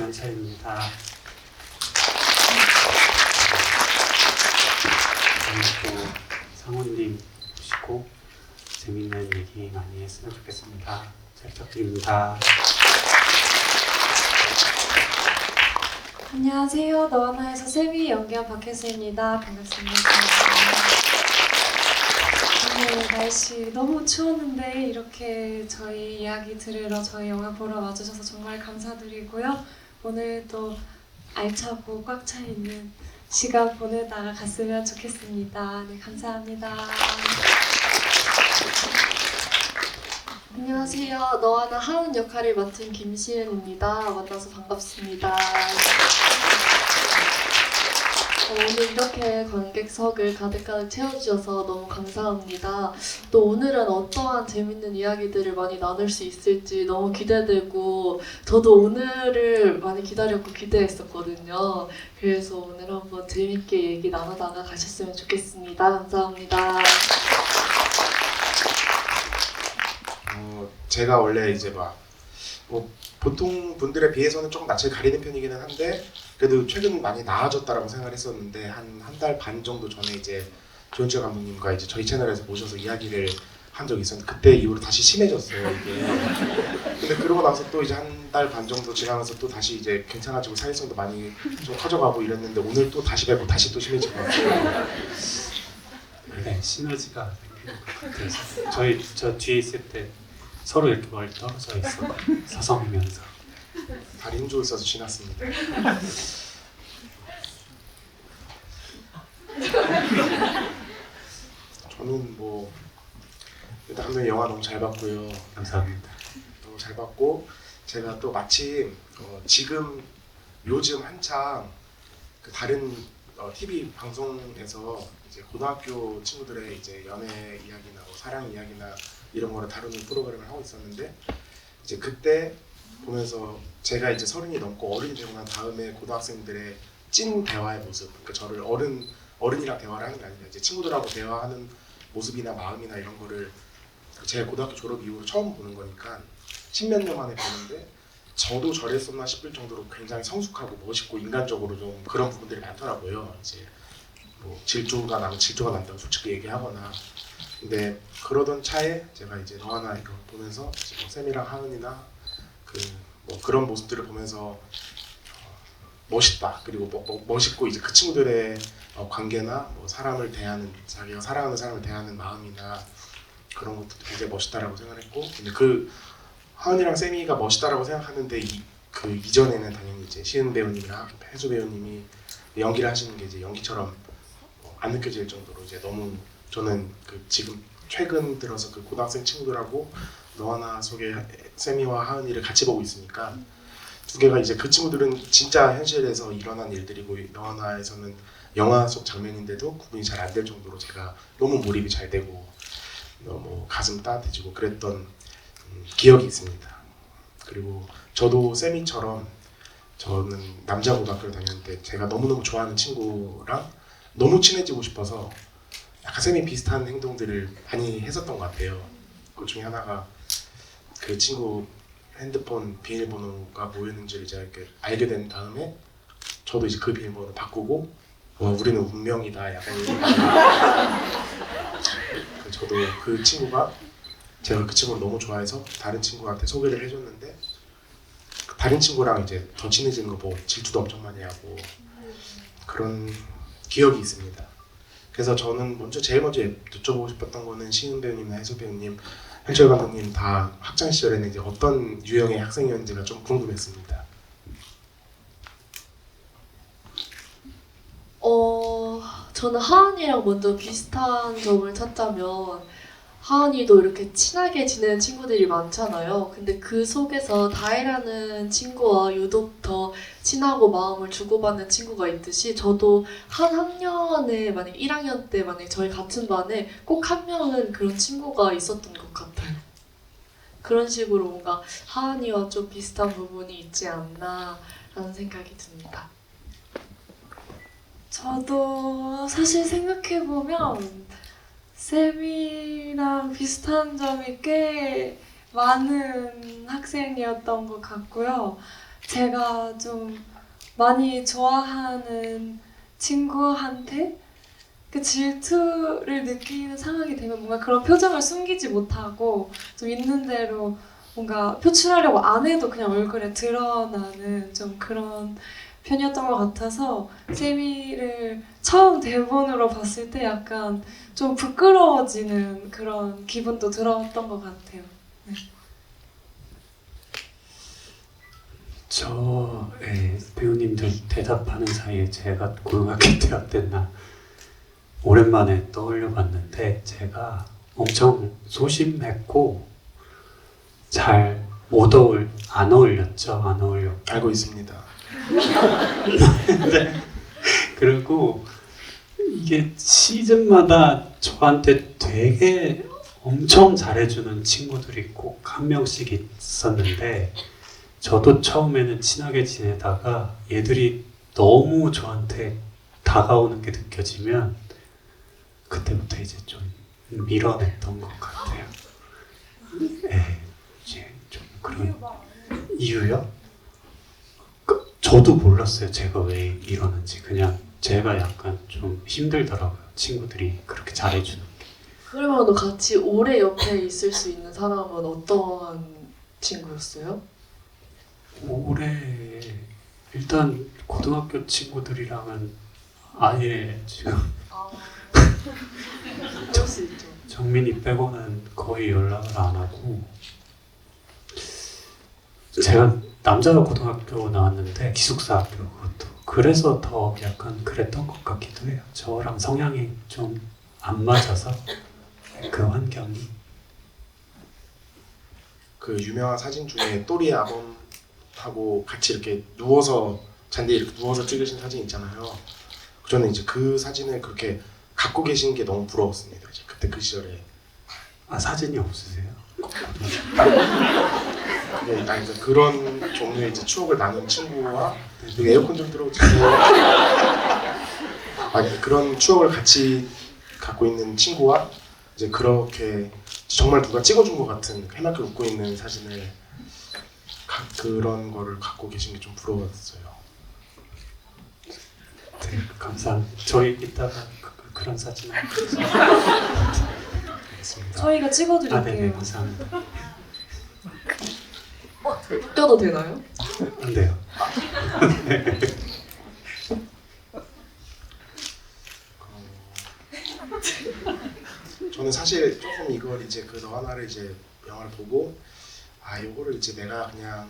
김현철입니다. 오늘 또 상훈님 모시고 재밌는 얘기 많이 했으면 좋겠습니다. 잘 부탁드립니다. 안녕하세요. 너와나에서 세비 연기한 박혜수입니다. 반갑습니다. 오늘 날씨 너무 추웠는데 이렇게 저희 이야기 들으러 저희 영화 보러 와주셔서 정말 감사드리고요. 오늘 또 알차고 꽉 차 있는 시간 보내다가 갔으면 좋겠습니다. 네, 감사합니다. 안녕하세요. 너와나 하은 역할을 맡은 김시은입니다. 만나서 반갑습니다. 오늘 이렇게 관객석을 가득가득 채워주셔서 너무 감사합니다. 또 오늘은 어떠한 재밌는 이야기들을 많이 나눌 수 있을지 너무 기대되고 저도 오늘을 많이 기다렸고 기대했었거든요. 그래서 오늘 한번 재밌게 얘기 나누다가 가셨으면 좋겠습니다. 감사합니다. 제가 원래 이제 보통 분들에 비해서는 조금 낯을 가리는 편이기는 한데 그래도 최근 많이 나아졌다라고 생각을 했었는데 한 달 반 정도 전에 이제 조현철 감독님과 이제 저희 채널에서 모셔서 이야기를 한 적이 있었는데 그때 이후로 다시 심해졌어요 이게. 근데 그러고 나서 또 이제 한 달 반 정도 지나면서 또 다시 이제 괜찮아지고 사회성도 많이 좀 커져가고 이랬는데 오늘 또 다시 뵈고 다시 또 심해진 것 같아요. 네, 시너지가 생기는 것 같아요. 저 뒤에 있을 때 서로 이렇게 멀리 떨어져 있어 서성이면서 다리 힘 좋을 써서 지났습니다. 저는 일단 감독님 영화 너무 잘 봤고요. 감사합니다. 너무 잘 봤고 제가 또 마침 요즘 한창 그 다른 TV 방송에서 이제 고등학교 친구들의 이제 연애 이야기나 사랑 이야기나 이런 거를 다루는 프로그램을 하고 있었는데 이제 그때 보면서 제가 이제 30이 넘고 어른이 되고 난 다음에 고등학생들의 찐 대화의 모습, 그러니까 저를 어른이랑 대화를 하는 게 아니라 이제 친구들하고 대화하는 모습이나 마음이나 이런 거를 제가 고등학교 졸업 이후로 처음 보는 거니까 십몇 년 만에 보는데 저도 저랬었나 싶을 정도로 굉장히 성숙하고 멋있고 인간적으로 좀 그런 부분들이 많더라고요. 이제 질투가 난다고 솔직히 얘기하거나. 근데 그러던 차에 제가 이제 너하나 이거 보면서 쌤이랑 하은이나 그런 모습들을 보면서 멋있다. 그리고 멋있고 이제 그 친구들의 관계나 사람을 대하는 자기가 사랑하는 사람을 대하는 마음이나 그런 것도 굉장히 멋있다라고 생각했고 근데 그 하은이랑 쌤이가 멋있다라고 생각하는데 그 이전에는 당연히 이제 시은 배우님이랑 혜수 배우님이 연기를 하시는 게 이제 연기처럼 안 느껴질 정도로 이제 너무 저는 지금 최근 들어서 그 고등학생 친구들하고 너하나 속의 쌤이와 하은이를 같이 보고 있으니까 두 개가 이제 그 친구들은 진짜 현실에서 일어난 일들이고 너하나에서는 영화 속 장면인데도 구분이 잘 안 될 정도로 제가 너무 몰입이 잘 되고 너무 가슴 따뜻해지고 그랬던 기억이 있습니다. 그리고 저도 쌤이처럼 저는 남자 고등학교를 다녔는데 제가 너무너무 좋아하는 친구랑 너무 친해지고 싶어서 약간 쌤이 비슷한 행동들을 많이 했었던 것 같아요. 그 중에 하나가 그 친구 핸드폰 비밀번호가 뭐였는지를 제가 이렇게 알게 된 다음에 저도 이제 그 비밀번호를 바꾸고 우리는 운명이다 약간 이런 저도 그 친구가 제가 그 친구를 너무 좋아해서 다른 친구한테 소개를 해줬는데 다른 친구랑 이제 더 친해지는 거 보고 질투도 엄청 많이 하고 그런 기억이 있습니다. 그래서 저는 제일 먼저 여쭤보고 싶었던 거는 시은 배우님이나 혜수 배우님, 현철 감독님 다 학창 시절에는 이제 어떤 유형의 학생이었는지가 좀 궁금했습니다. 저는 하은이랑 먼저 비슷한 점을 찾자면 하은이도 이렇게 친하게 지내는 친구들이 많잖아요. 근데 그 속에서 다혜라는 친구와 유독 더 친하고 마음을 주고받는 친구가 있듯이 저도 한 학년에 만약 1학년 때 만약 저희 같은 반에 꼭 한 명은 그런 친구가 있었던 것 같아요. 그런 식으로 뭔가 하은이와 좀 비슷한 부분이 있지 않나 라는 생각이 듭니다. 저도 사실 생각해보면 쌤이랑 비슷한 점이 꽤 많은 학생이었던 것 같고요. 제가 좀 많이 좋아하는 친구한테 그 질투를 느끼는 상황이 되면 뭔가 그런 표정을 숨기지 못하고 좀 있는 대로 뭔가 표출하려고 안 해도 그냥 얼굴에 드러나는 좀 그런 편이었던 것 같아서 세미를 처음 대본으로 봤을 때 약간 좀 부끄러워지는 그런 기분도 들었던 것 같아요. 배우님들 대답하는 사이에 제가 고등학교 때 어땠나 오랜만에 떠올려 봤는데 제가 엄청 소심했고 잘 안 어울렸죠. 안 어울렸고 알고 있습니다. 그리고 이게 시즌마다 저한테 되게 엄청 잘해주는 친구들이 꼭 한 명씩 있었는데 저도 처음에는 친하게 지내다가 얘들이 너무 저한테 다가오는 게 느껴지면 그때부터 이제 좀 밀어냈던 것 같아요. 네, 이제 좀 그런 이유요? 저도 몰랐어요. 제가 왜 이러는지. 그냥 제가 약간 좀 힘들더라고요. 친구들이 그렇게 잘해주는 게. 그러면 같이 오래 옆에 있을 수 있는 사람은 어떤 친구였어요? 올해 일단 고등학교 친구들이랑은 아예 지금 그럴 수 있죠. 정민이 빼고는 거의 연락을 안 하고 제가 남자 고등학교 나왔는데 기숙사 학교 그것도 그래서 더 약간 그랬던 것 같기도 해요. 저랑 성향이 좀 안 맞아서 그 환경이 그 유명한 사진 중에 또리 아범하고 같이 이렇게 누워서 잔디에 이렇게 누워서 찍으신 사진 있잖아요. 저는 이제 그 사진을 그렇게 갖고 계신 게 너무 부러웠습니다. 이제 그때 그 시절에. 사진이 없으세요? 네, 그러니까 그런 종류의 이제 추억을 나눈 친구와 여기 에어컨 좀 틀어주세요. 그런 추억을 같이 갖고 있는 친구와 이제 그렇게 정말 누가 찍어준 것 같은 해맑게 웃고 있는 사진을 그런 거를 갖고 계신 게 좀 부러웠어요. 네, 감사합니다. 저희 이따가 그런 사진 알겠습니다. 저희가 찍어드릴게요. 네네 감사합니다. 껴도 되나요? 안 돼요. 저는 사실 조금 이걸 이제 그 너 하나를 이제 영화를 보고 요거를 이제 내가 그냥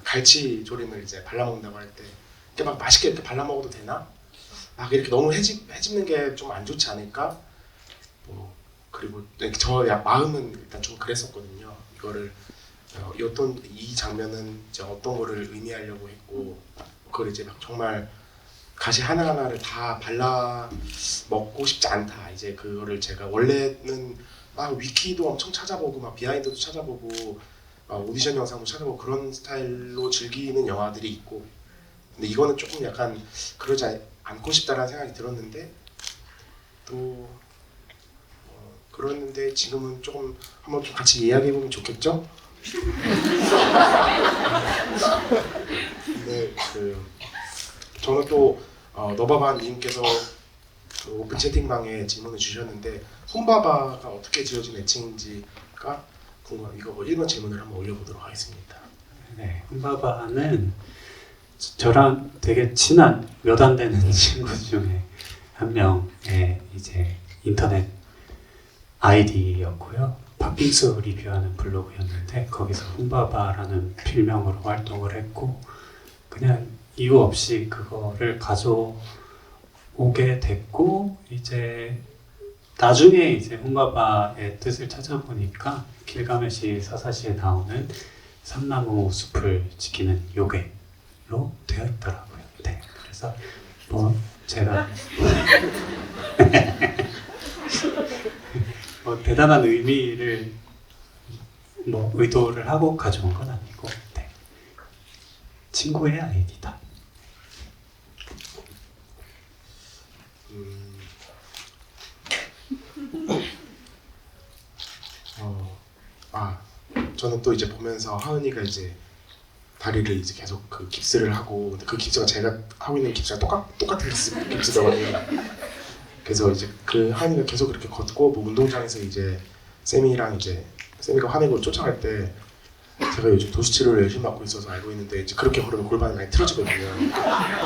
갈치 조림을 이제 발라먹는다고 할 때 이렇게 막 맛있게 이렇게 발라먹어도 되나? 이렇게 너무 해집는 게 좀 안 좋지 않을까? 그리고 저 마음은 일단 좀 그랬었거든요. 이거를 어떤 이 장면은 이제 어떤 거를 의미하려고 했고 그걸 이제 막 정말 가시 하나하나를 다 발라 먹고 싶지 않다. 이제 그거를 제가 원래는 막 위키도 엄청 찾아보고 막 비하인드도 찾아보고 오디션 영상도 찾아보고 그런 스타일로 즐기는 영화들이 있고 근데 이거는 조금 약간 그러지 않고 싶다라는 생각이 들었는데 또 그랬는데 지금은 조금 한번 좀 같이 이야기해보면 좋겠죠? 네, 저는 또 너바바님께서 그 오픈 채팅방에 질문을 주셨는데 홈바바가 어떻게 지어진 애칭인지가 궁금해요. 이거 1번 질문을 한번 올려보도록 하겠습니다. 네, 홈바바는 저랑 되게 친한 몇 안 되는 친구 중에 한 명의 이제 인터넷 아이디였고요. 팥빙수 리뷰하는 블로그였는데 거기서 홈바바라는 필명으로 활동을 했고 그냥 이유 없이 그거를 가져오게 됐고 이제 나중에 이제 홈바바의 뜻을 찾아보니까 길가메시 사사시에 나오는 삼나무 숲을 지키는 요괴로 되어 있더라고요. 네, 그래서 제가 대단한 의미를 의도를 하고 가져온 건 아니고 네. 친구의 아이디다. 저는 또 이제 보면서 하은이가 이제 다리를 이제 계속 그 깁스를 하고, 근데 그 깁스가 제가 하고 있는 깁스랑 똑같은 깁스더라고요. 그래서 이제 그 하은이가 계속 그렇게 걷고, 뭐 운동장에서 이제 세미가 화내고 쫓아갈 때, 제가 요즘 도수치료를 열심히 받고 있어서 알고 있는데, 이제 그렇게 걸으면 골반이 많이 틀어지거든요.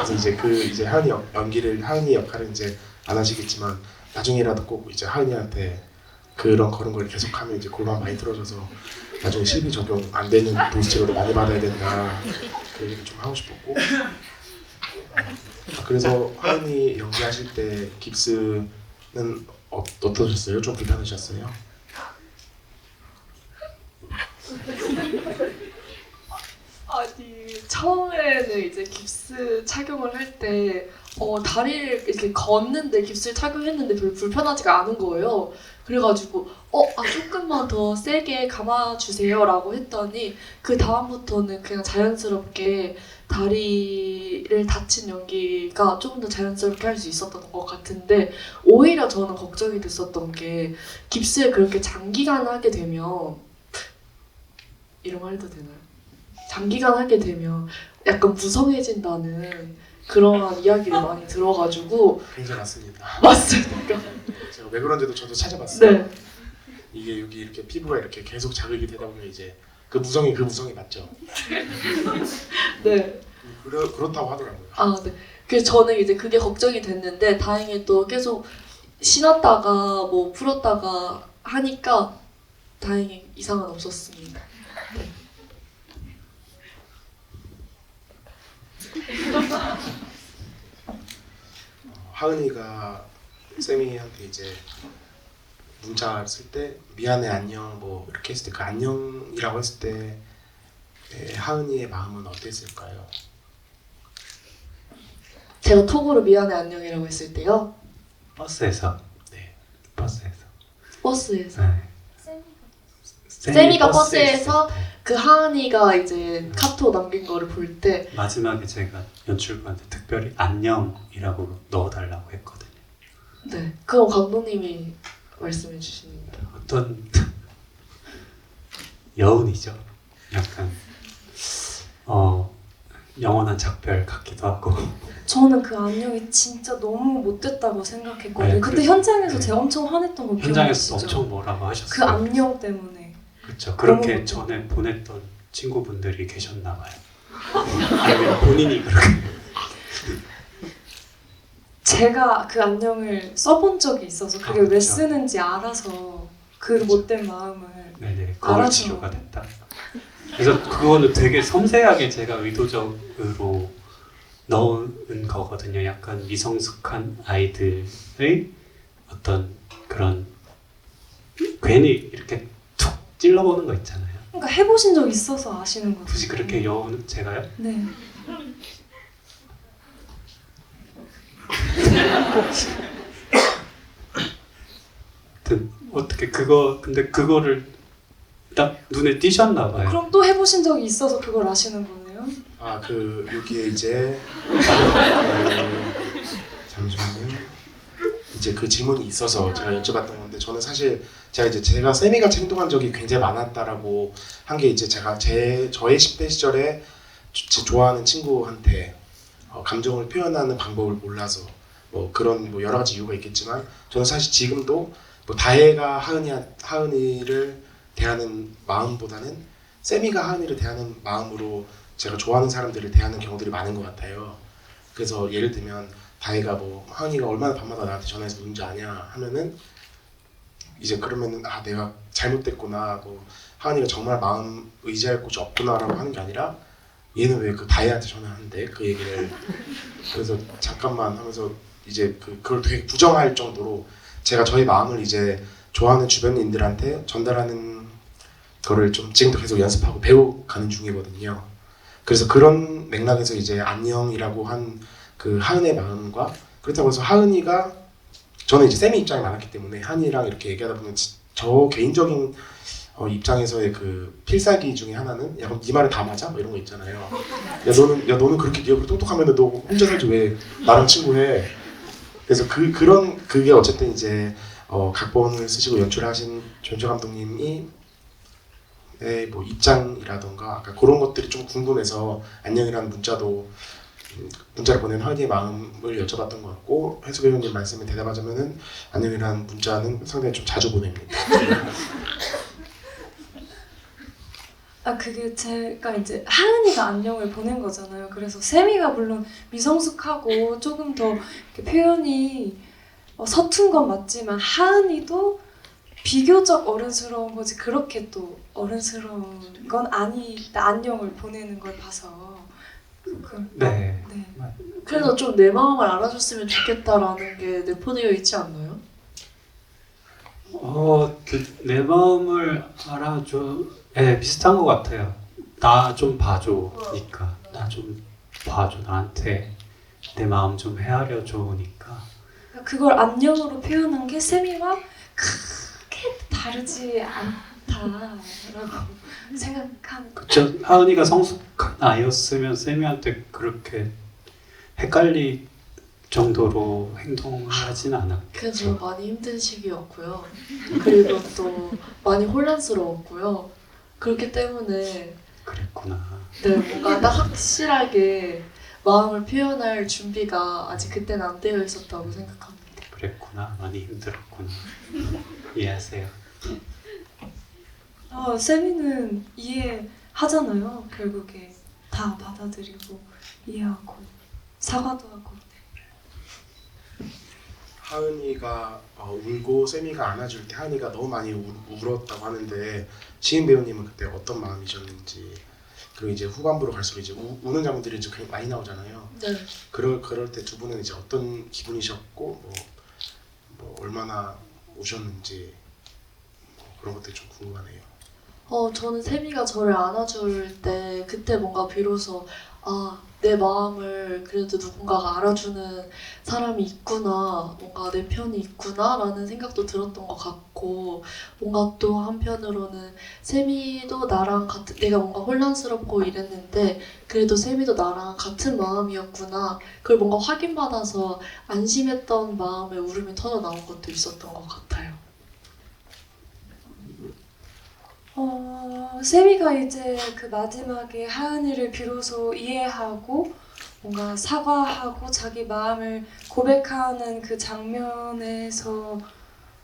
그래서 이제 하은이 역할은 이제 안 하시겠지만 나중에라도 꼭 이제 하은이한테 그런 걸은 걸 계속하면 이제 골반 많이 틀어져서 나중에 실비 적용 안 되는 도수치료를 많이 받아야 된다, 그 얘기를 좀 하고 싶었고. 그래서 하은이 연기하실 때 깁스는 어떠셨어요? 좀 불편하셨어요? 아니 처음에는 이제 깁스 착용을 할 때 다리를 이렇게 걷는데 깁스를 착용했는데 별로 불편하지가 않은 거예요. 그래가지고 조금만 더 세게 감아주세요라고 했더니 그 다음부터는 그냥 자연스럽게 다리를 다친 연기가 조금 더 자연스럽게 할 수 있었던 것 같은데, 오히려 저는 걱정이 됐었던 게 깁스를 그렇게 장기간 하게 되면, 이런 말 해도 되나요? 장기간 하게 되면 약간 무성해진다는 그런 이야기를 많이 들어가지고. 굉장히 맞습니다. 맞습니까? 제가 왜 그런지도 저도 찾아봤어요. 네. 이게 여기 이렇게 피부가 이렇게 계속 자극이 되다 보면 이제 그 무성이 맞죠? 네. 그렇다고 하더라고요. 아, 네. 그래서 저는 이제 그게 걱정이 됐는데, 다행히 또 계속 신었다가 뭐 풀었다가 하니까 다행히 이상은 없었습니다. 네. 하은이가 세미한테 이제 문자 쓸 때 미안해 안녕 뭐 이렇게 했을 때, 그 안녕이라고 했을 때 하은이의 마음은 어땠을까요? 제가 톡으로 미안해 안녕이라고 했을 때요. 버스에서. 네. 버스에서. 네. 세미가 버스에 버스에서 있을 때. 그 하은이가 이제 카톡 남긴 거를 볼 때, 마지막에 제가 연출부한테 특별히 안녕이라고 넣어달라고 했거든요. 네, 그거 감독님이 말씀해 주십니다. 어떤 여운이죠. 약간 영원한 작별 같기도 하고. 저는 그 안녕이 진짜 너무 못됐다고 생각했거든요. 네, 그때 그- 현장에서 네. 제가 엄청 화냈던 거 현장에서 기억나시죠? 엄청 뭐라고 그 하셨어요. 안녕 때문에. 그렇죠. 그렇게 너무 전에 보냈던 친구분들이 계셨나 봐요. 아니면 본인이 그렇게. 제가 그 안녕을 써본 적이 있어서 그게 왜 그렇죠. 쓰는지 알아서 그 그렇죠. 못된 마음을. 네네, 거울 알아서. 치료가 됐다. 그래서 그거는 되게 섬세하게 제가 의도적으로 넣은 거거든요. 약간 미성숙한 아이들의 어떤 그런 괜히 이렇게 툭 찔러보는 거 있잖아요. 그러니까 해보신 적 있어서 아시는 거죠. 굳이 그렇게 여운 제가요? 네. 어떻게 근데 그거를 딱 눈에 띄셨나 봐요. 그럼 또 해보신 적이 있어서 그걸 아시는 거네요. 여기에 이제 잠시만요. 이제 그 질문이 있어서 제가 여쭤봤던 건데, 저는 사실 제가 세미가 행동한 적이 굉장히 많았다라고 한 게, 이제 저의 10대 시절에 제 좋아하는 친구한테 감정을 표현하는 방법을 몰라서, 뭐 그런 뭐 여러 가지 이유가 있겠지만, 저는 사실 지금도 뭐 다혜가 하은이를 대하는 마음보다는 세미가 하은이를 대하는 마음으로 제가 좋아하는 사람들을 대하는 경우들이 많은 것 같아요. 그래서 예를 들면 다혜가 뭐 하은이가 얼마나 밤마다 나한테 전화해서 문제 아냐 하면은, 이제 그러면은 내가 잘못됐구나, 뭐 하은이가 정말 마음 의지할 곳이 없구나라고 하는 게 아니라, 얘는 왜 그 다혜한테 전화하는데 그 얘기를. 그래서 잠깐만 하면서 이제 그걸 되게 부정할 정도로 제가 저의 마음을 이제 좋아하는 주변인들한테 전달하는 거를 좀 지금도 계속 연습하고 배워가는 중이거든요. 그래서 그런 맥락에서 이제 안녕이라고 한 그 하은의 마음과, 그렇다고 해서 하은이가, 저는 이제 쌤이 입장이 많았기 때문에 하은이랑 이렇게 얘기하다 보면 저 개인적인 입장에서의 그 필살기 중에 하나는, 야 그럼 네 말에 다 맞아? 뭐 이런 거 있잖아요. 너는 그렇게 네가 똑똑하면 너 혼자 살지 왜 나랑 친구해? 그래서 그게 어쨌든 이제 각본을 쓰시고 연출하신 조연출 감독님이 뭐 입장이라던가 아까 그런 것들이 좀 궁금해서 안녕이라는 문자를 보낸 하은이의 마음을 여쭤봤던 것 같고, 해수 배우님 말씀에 대답하자면은 안녕이라는 문자는 상당히 좀 자주 보냅니다. 그게 제가 이제 하은이가 안녕을 보낸 거잖아요. 그래서 세미가 물론 미성숙하고 조금 더 이렇게 표현이 서툰 건 맞지만 하은이도 비교적 어른스러운 거지 그렇게 또 어른스러운 건 아니다. 안녕을 보내는 걸 봐서 네. 네. 그래서 좀 내 마음을 알아줬으면 좋겠다라는 게 내포되어 있지 않나요? 내 마음을 알아줘. 네, 비슷한 것 같아요. 나 좀 봐줘니까. 나 좀 봐줘. 나한테 내 마음 좀 헤아려 줘니까. 그걸 안녕으로 표현한 게 세미와 크게 다르지 않다라고 생각하는. 그쵸. 하은이가 성숙한 아이였으면 쌤이한테 그렇게 헷갈릴 정도로 행동을 하진 그래서 않았겠죠. 많이 힘든 시기였고요. 그리고 또 많이 혼란스러웠고요. 그렇기 때문에 그랬구나. 네, 뭔가 딱 확실하게 마음을 표현할 준비가 아직 그때는 안 되어 있었다고 생각합니다. 그랬구나. 많이 힘들었구나. 이해하세요. 세미는 이해하잖아요. 결국에 다 받아들이고 이해하고 사과도 하고. 하은이가 울고 세미가 안아줄 때 하은이가 너무 많이 울었다고 하는데, 시인 배우님은 그때 어떤 마음이셨는지, 그리고 이제 후반부로 갈수록 이제 우는 장면들이 좀 많이 나오잖아요. 네. 그럴 때 두 분은 이제 어떤 기분이셨고 뭐 얼마나 우셨는지 그런 것들이 좀 궁금하네요. 저는 세미가 저를 안아줄 때 그때 뭔가 비로소 내 마음을 그래도 누군가가 알아주는 사람이 있구나, 뭔가 내 편이 있구나 라는 생각도 들었던 것 같고, 뭔가 또 한편으로는 세미도 나랑 같은, 내가 뭔가 혼란스럽고 이랬는데 그래도 세미도 나랑 같은 마음이었구나, 그걸 뭔가 확인받아서 안심했던 마음에 울음이 터져 나온 것도 있었던 것 같아요. 세미가 이제 그 마지막에 하은이를 비로소 이해하고 뭔가 사과하고 자기 마음을 고백하는 그 장면에서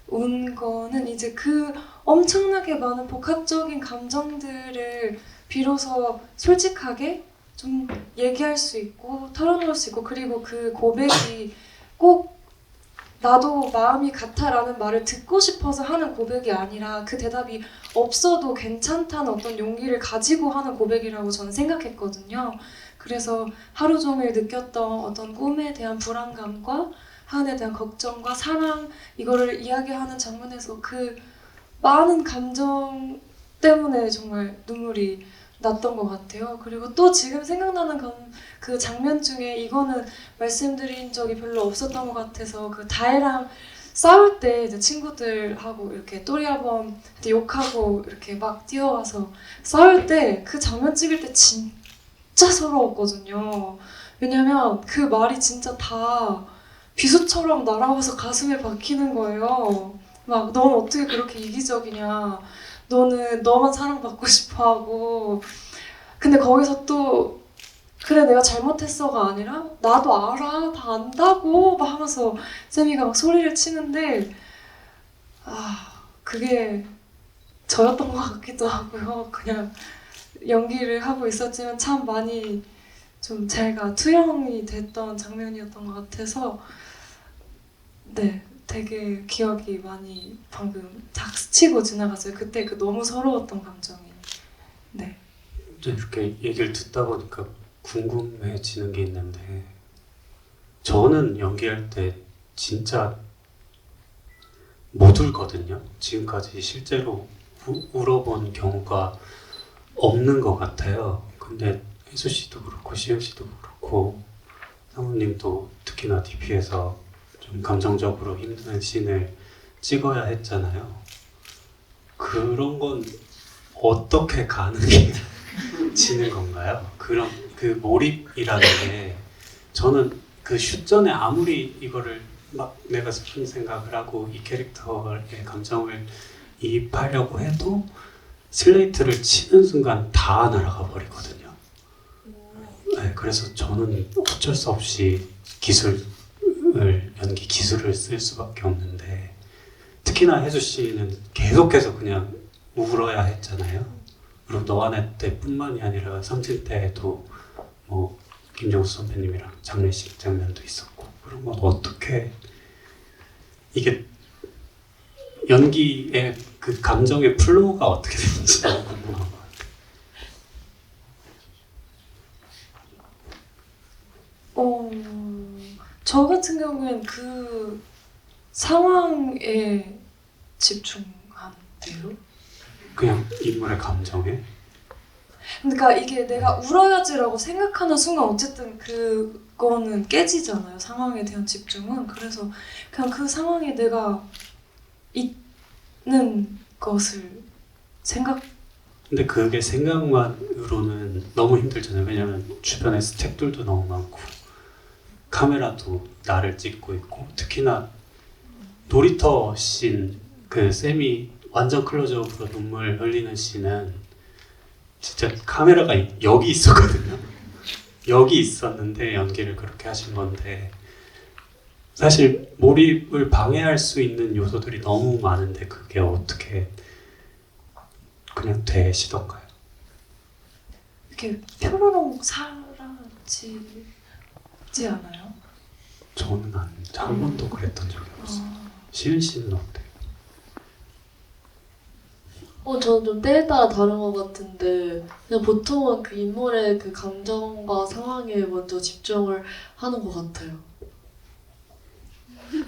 운 거는 이제 그 엄청나게 많은 복합적인 감정들을 비로소 솔직하게 좀 얘기할 수 있고 털어놓을 수 있고, 그리고 그 고백이 꼭 나도 마음이 같아라는 말을 듣고 싶어서 하는 고백이 아니라 그 대답이 없어도 괜찮다는 어떤 용기를 가지고 하는 고백이라고 저는 생각했거든요. 그래서 하루 종일 느꼈던 어떤 꿈에 대한 불안감과 하은에 대한 걱정과 사랑, 이거를 이야기하는 장면에서 그 많은 감정 때문에 정말 눈물이 났던 것 같아요. 그리고 또 지금 생각나는 그 장면 중에 이거는 말씀드린 적이 별로 없었던 것 같아서, 그 다혜랑 싸울 때 이제 친구들하고 이렇게 또리아범한테 욕하고 이렇게 막 뛰어와서 싸울 때 그 장면 찍을 때 진짜 서러웠거든요. 왜냐면 그 말이 진짜 다 비수처럼 날아와서 가슴에 박히는 거예요. 막 넌 어떻게 그렇게 이기적이냐, 너는 너만 사랑받고 싶어하고. 근데 거기서 또 그래 내가 잘못했어가 아니라 나도 알아, 다 안다고 막 하면서 세미가 막 소리를 치는데 그게 저였던 것 같기도 하고요. 그냥 연기를 하고 있었지만 참 많이 좀 제가 투영이 됐던 장면이었던 것 같아서 네, 되게 기억이 많이 방금 탁 스치고 지나갔어요. 그때 그 너무 서러웠던 감정이. 네. 이렇게 얘기를 듣다 보니까 궁금해지는 게 있는데, 저는 연기할 때 진짜 못 울거든요. 지금까지 실제로 울어본 경우가 없는 것 같아요. 근데 혜수 씨도 그렇고 시영 씨도 그렇고 상우님도 특히나 DP에서 좀 감정적으로 힘든 씬을 찍어야 했잖아요. 그런 건 어떻게 가능해지는 건가요? 그런 그 몰입이라는 게, 저는 그 슛 전에 아무리 이거를 막 내가 슬픈 생각을 하고 이 캐릭터의 감정을 이입하려고 해도 슬레이트를 치는 순간 다 날아가 버리거든요. 네, 그래서 저는 어쩔 수 없이 연기 기술을 쓸 수밖에 없는데, 특히나 혜주 씨는 계속해서 그냥 울어야 했잖아요. 그리고 너와 내 때뿐만이 아니라 삼진 때도 뭐 김정수 선배님이랑 장례식 장면도 있었고, 그런 건 어떻게, 이게 연기의 그 감정의 플로우가 어떻게 되는지 너무 궁금한 것 같아요. 저 같은 경우엔 그 상황에 집중한대요. 그냥 인물의 감정에. 그러니까 이게 내가 울어야지라고 생각하는 순간 어쨌든 그거는 깨지잖아요. 상황에 대한 집중은. 그래서 그냥 그 상황에 내가 있는 것을 생각. 근데 그게 생각만으로는 너무 힘들잖아요. 왜냐면 주변에 스태프들도 너무 많고 카메라도 나를 찍고 있고, 특히나 놀이터 씬, 그 쌤이 완전 클로즈업으로 눈물 흘리는 씬은 진짜 카메라가 여기 있었거든요. 여기 있었는데 연기를 그렇게 하신 건데, 사실 몰입을 방해할 수 있는 요소들이 너무 많은데 그게 어떻게 그냥 되시던가요? 이렇게 표로롱 사라지지 않아요? 저는 한 번도 그랬던 적이 없어요. 시은 씨는 어때요? 저는 좀 때에 따라 다른 것 같은데, 그냥 보통은 그 인물의 그 감정과 상황에 먼저 집중을 하는 것 같아요.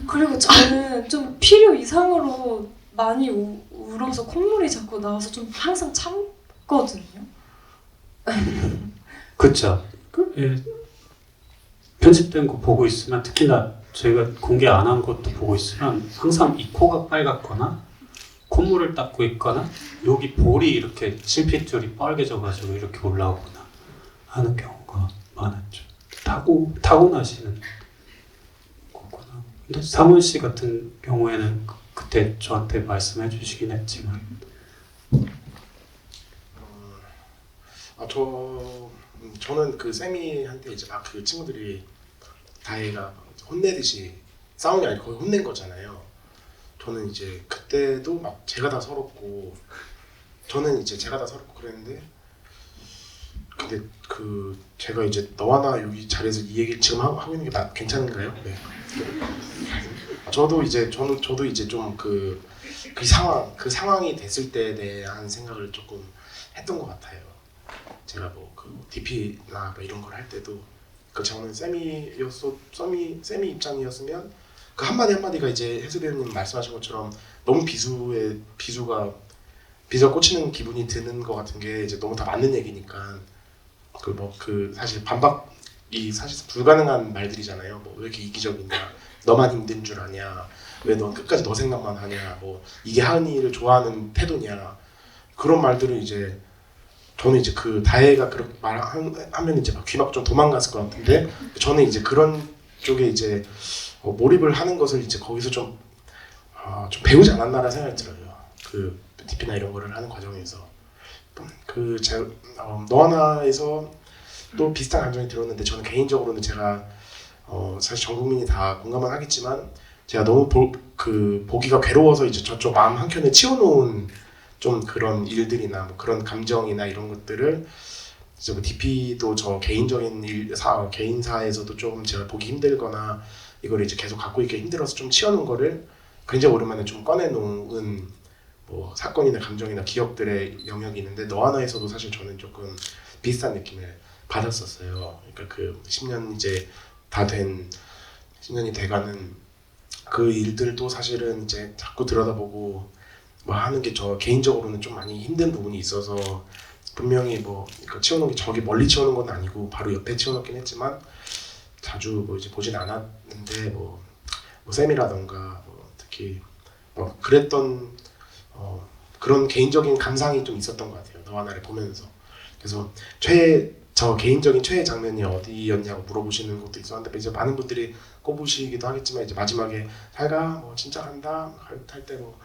그리고 저는 좀 필요 이상으로 많이 울어서 콧물이 자꾸 나와서 좀 항상 참거든요. 그쵸. 편집된 거 보고 있으면, 특히나 저희가 공개 안 한 것도 보고 있으면 항상 이 코가 빨갛거나 콧물을 닦고 있거나 여기 볼이 이렇게 실핏줄이 빨개져가지고 이렇게 올라오거나 하는 경우가 많았죠. 타고나시는 거구나. 근데 사문 씨 같은 경우에는 그때 저한테 말씀해 주시긴 했지만, 저는 그 세미한테 이제 막 그 친구들이 다혜가 혼내듯이 싸운 게 아니고 거의 혼낸 거잖아요. 저는 이제 그때도 막 제가 다 서럽고, 저는 이제 제가 다 서럽고 그랬는데, 근데 그 제가 이제 너와 나 여기 자리에서 이 얘기 지금 하고 있는 게 괜찮은가요? 네. 저도 이제 좀 그 상황이 됐을 때에 대한 생각을 조금 했던 것 같아요. 제가 뭐 그 DP나 뭐 이런 걸 할 때도 그 저는 세미 입장이었으면 그 한마디 한마디가 이제 혜수 배우님 말씀하신 것처럼 너무 비수가 꽂히는 기분이 드는 것 같은 게 이제 너무 다 맞는 얘기니까, 사실 반박이 사실 불가능한 말들이잖아요. 뭐 왜 이렇게 이기적이냐, 너만 힘든 줄 아냐, 왜 넌 끝까지 너 생각만 하냐, 뭐 이게 하은이를 좋아하는 태도냐, 그런 말들을 이제 저는 이제 그 다혜가 그렇게 말하면 이제 막 귀 막 좀 도망갔을 것 같은데, 저는 이제 그런 쪽에 이제 몰입을 하는 것을 이제 거기서 좀 배우지 않았나라는 생각이 들어요. 그 DP나 이런 거를 하는 과정에서 너와 나에서 또 비슷한 감정이 들었는데, 저는 개인적으로는 제가 사실 전 국민이 다 공감은 하겠지만 제가 너무 보기가 괴로워서 이제 저쪽 마음 한켠에 치워놓은 좀 그런 일들이나 뭐 그런 감정이나 이런 것들을 이제 뭐 DP도 저 개인적인 개인사에서도 좀 제가 보기 힘들거나 이걸 이제 계속 갖고 있기 힘들어서 좀 치워놓은 거를 굉장히 오랜만에 좀 꺼내놓은 뭐 사건이나 감정이나 기억들의 영역이 있는데, 너와 나에서도 사실 저는 조금 비슷한 느낌을 받았었어요. 그러니까 그 10년 이제 10년이 돼가는 그 일들도 사실은 이제 자꾸 들여다보고 뭐 하는 게 저 개인적으로는 좀 많이 힘든 부분이 있어서, 분명히 뭐 치워놓은 게 저기 멀리 치워놓은 건 아니고 바로 옆에 치워놓긴 했지만 자주 뭐 이제 보진 않았는데, 뭐 쌤이라던가 뭐 특히 뭐 그랬던 그런 개인적인 감상이 좀 있었던 것 같아요. 너와 나를 보면서. 그래서 저 개인적인 최애 장면이 어디였냐고 물어보시는 것도 있었는데 이제 많은 분들이 꼽으시기도 하겠지만 이제 마지막에 잘가 뭐 진짜 간다 할 때 뭐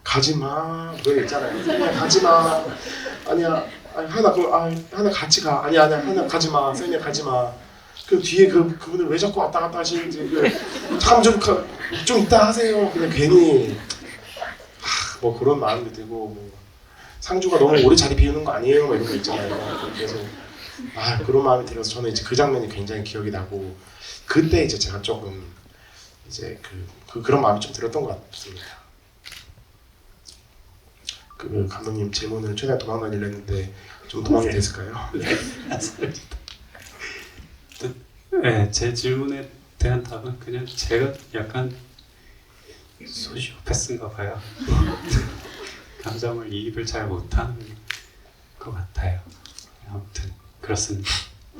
가지마 그거 있잖아요. 쌤이야 가지마 아니야 아니, 하나 그 하나 같이 가 아니야 하나 가지마 쌤이야 가지마 그 뒤에 그분을 왜 자꾸 왔다 갔다 하시는지 좀 이따 하세요. 그냥 괜히 뭐 그런 마음이 들고 뭐 상주가 너무 오래 자리 비우는 거 아니에요? 뭐 이런 거 있잖아요. 그래서 그런 마음이 들어서 저는 이제 그 장면이 굉장히 기억이 나고 그때 이제 제가 조금 이제 그런 마음이 좀 들었던 것 같습니다. 그 감독님 질문을 최대한 도망다니려 했는데 좀 도망이 됐을까요? 네, 제 질문에 대한 답은 그냥 제가 약간 소시오패스인가 봐요. 감정을 이입을 잘 못하는 것 같아요. 아무튼 그렇습니다.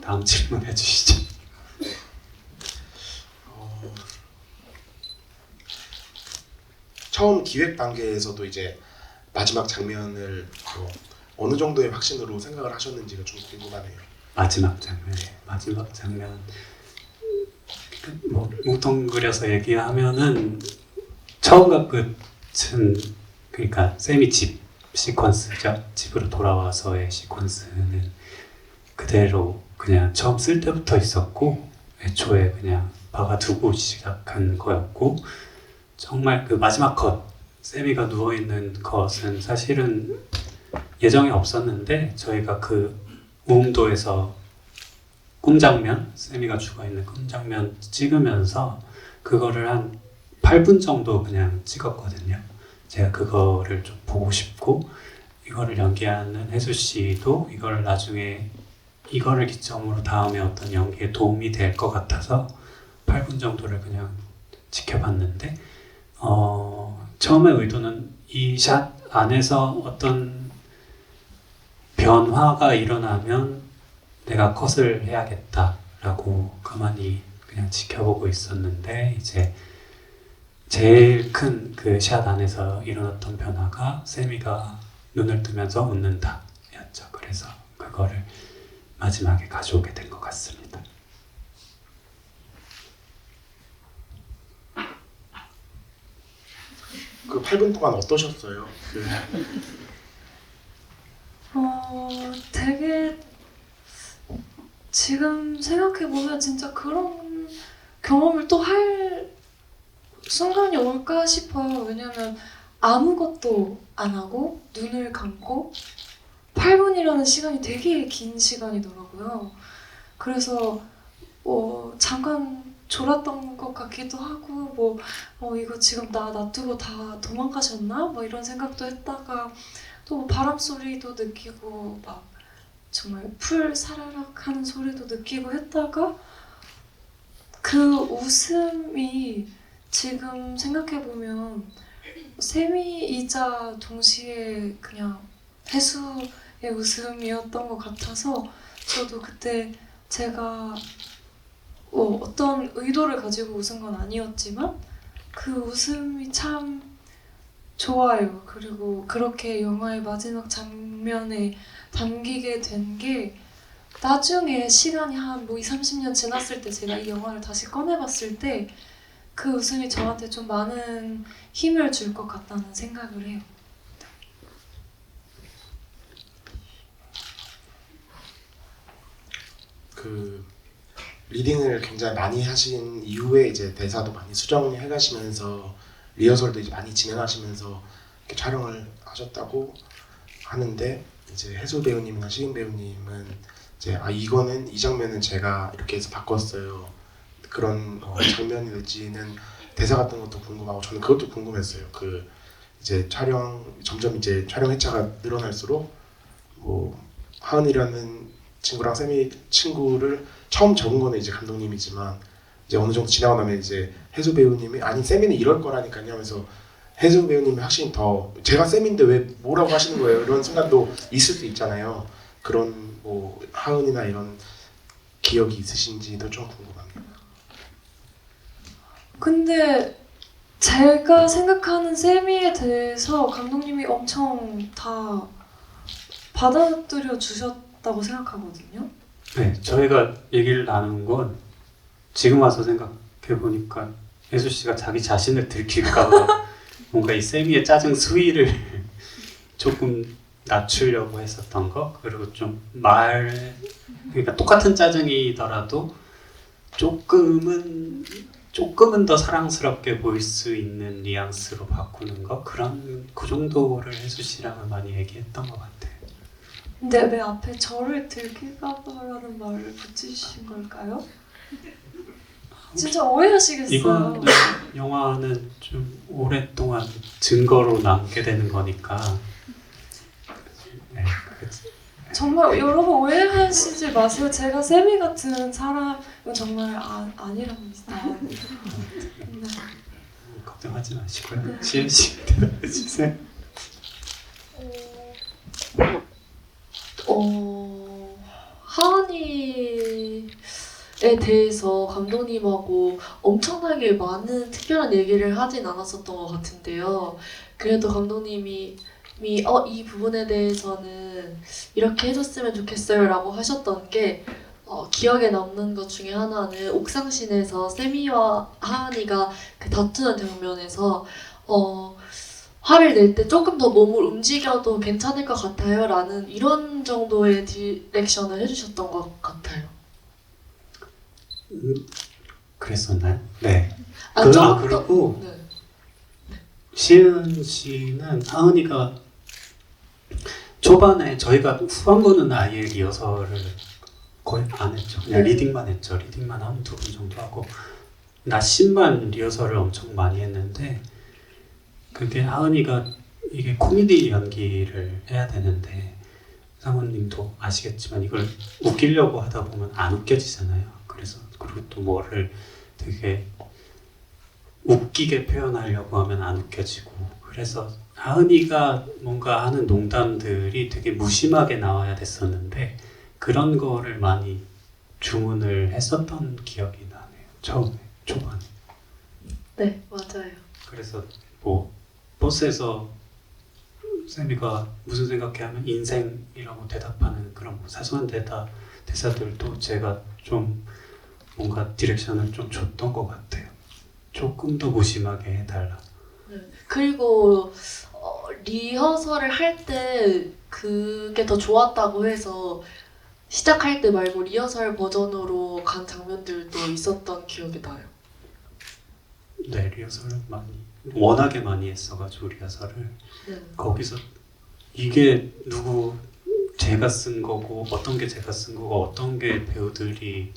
다음 질문 해주시죠. 처음 기획 단계에서도 이제 마지막 장면을 어느 정도의 확신으로 생각을 하셨는지가 좀 궁금하네요. 마지막 장면 뭐 뭉뚱그려서 얘기하면은 처음과 끝은 그러니까 쌤이 집 시퀀스죠. 집으로 돌아와서의 시퀀스는 그대로 그냥 처음 쓸 때부터 있었고 애초에 그냥 박아두고 시작한 거였고 정말 그 마지막 컷 쌤이가 누워있는 컷은 사실은 예정에 없었는데 저희가 그 우음도에서 꿈장면 쌤이가 죽어있는 꿈장면 찍으면서 그거를 한 8분 정도 그냥 찍었거든요. 제가 그거를 좀 보고 싶고 이거를 연기하는 혜수 씨도 이거를 나중에 이거를 기점으로 다음에 어떤 연기에 도움이 될 것 같아서 8분 정도를 그냥 지켜봤는데 처음에 의도는 이 샷 안에서 어떤 변화가 일어나면 내가 컷을 해야겠다라고 가만히 그냥 지켜보고 있었는데 이제 제일 큰 그 샷 안에서 일어났던 변화가 세미가 눈을 뜨면서 웃는다 였죠. 그래서 그거를 마지막에 가져오게 된 것 같습니다. 그 8분 동안 어떠셨어요? 되게 지금 생각해보면 진짜 그런 경험을 또 할 순간이 올까 싶어요. 왜냐면 아무것도 안 하고 눈을 감고 8분이라는 시간이 되게 긴 시간이더라고요. 그래서 잠깐 졸았던 것 같기도 하고 이거 지금 나 놔두고 다 도망가셨나? 뭐 이런 생각도 했다가 또 바람 소리도 느끼고 막 정말 풀 사라락 하는 소리도 느끼고 했다가 그 웃음이 지금 생각해보면 세미이자 동시에 그냥 혜수의 웃음이었던 것 같아서 저도 그때 제가 어떤 의도를 가지고 웃은 건 아니었지만 그 웃음이 참 좋아요. 그리고 그렇게 영화의 마지막 장면에 담기게 된 게 나중에 시간이 한 20-30년 지났을 때 제가 이 영화를 다시 꺼내봤을 때 그 웃음이 저한테 좀 많은 힘을 줄 것 같다는 생각을 해요. 그 리딩을 굉장히 많이 하신 이후에 이제 대사도 많이 수정해 가시면서 리허설도 이제 많이 진행하시면서 이렇게 촬영을 하셨다고 하는데 이제 혜수 배우님이나 시인 배우님은 이제 이거는 이 장면은 제가 이렇게 해서 바꿨어요. 그런 장면일지는 대사 같은 것도 궁금하고 저는 그것도 궁금했어요. 그 이제 점점 이제 촬영 회차가 늘어날수록 뭐 하은이라는 친구랑 쌤이 친구를 처음 적은 거는 이제 감독님이지만 이제 어느 정도 지나고 나면 이제 혜수 배우님이 아니 쌤이는 이럴 거라니까요 하면서 혜수 배우님이 확실히 더 제가 쌤인데 왜 뭐라고 하시는 거예요 이런 순간도 있을 수 있잖아요. 그런 뭐 하은이나 이런 기억이 있으신지도 좀 궁금합니다. 근데 제가 생각하는 세미에 대해서 감독님이 엄청 다 받아들여 주셨다고 생각하거든요. 네, 저희가 얘기를 나눈 건 지금 와서 생각해 보니까 예수 씨가 자기 자신을 들킬까봐 뭔가 이 세미의 짜증 수위를 조금 낮추려고 했었던 거, 그리고 좀 그러니까 똑같은 짜증이더라도 조금은 더 사랑스럽게 보일 수 있는 뉘앙스로 바꾸는 거, 그 정도를 혜수 씨랑은 많이 얘기했던 것 같아요. 근데 왜 앞에 저를 들킬까봐라는 말을 붙이신 걸까요? 진짜 오해하시겠어요. 이건 영화는 좀 오랫동안 증거로 남게 되는 거니까. 네, 정말 여러분 오해하시지 마세요. 제가 세미 같은 사람은 정말 아니랍니다. 네. 걱정하지 마시고요. 지은 씨 대답해 주세요. 하은이에 대해서 감독님하고 엄청나게 많은 특별한 얘기를 하진 않았었던 것 같은데요. 그래도 감독님이 이 부분에 대해서는 이렇게 해줬으면 좋겠어요 라고 하셨던 게 기억에 남는 것 중에 하나는 옥상신에서 세미와 하은이가 그 다투는 장면에서 화를 낼 때 조금 더 몸을 움직여도 괜찮을 것 같아요 라는 이런 정도의 디렉션을 해주셨던 것 같아요. 그랬었나요? 네. 조금 더- 그리고 네. 시은 씨는 하은이가 초반에 저희가 후반부는 아예 리허설을 거의 안 했죠. 그냥 네. 리딩만 했죠. 리딩만 한 2분 정도 하고 낮 10만 리허설을 엄청 많이 했는데, 그게 하은이가 이게 코미디 연기를 해야 되는데 상원님도 아시겠지만 이걸 웃기려고 하다 보면 안 웃겨지잖아요. 그래서 그리고 또 뭐를 되게 웃기게 표현하려고 하면 안 웃겨지고, 그래서 하은이가 뭔가 하는 농담들이 되게 무심하게 나와야 됐었는데 그런 거를 많이 주문을 했었던 기억이 나네요. 초반에. 네, 맞아요. 그래서 뭐 버스에서 세미가 무슨 생각해 하면 인생이라고 대답하는 그런 뭐 사소한 대사들도 제가 좀 뭔가 디렉션을 좀 줬던 것 같아요. 조금 더 무심하게 해달라. 네. 그리고 리허설을 할 때 그게 더 좋았다고 해서 시작할 때 말고 리허설 버전으로 간 장면들도 있었던 기억이 나요. 네, 리허설을 워낙에 많이 했어가지고 리허설을 네. 거기서 이게 제가 쓴 거고 어떤 게 제가 쓴 거고 어떤 게 배우들이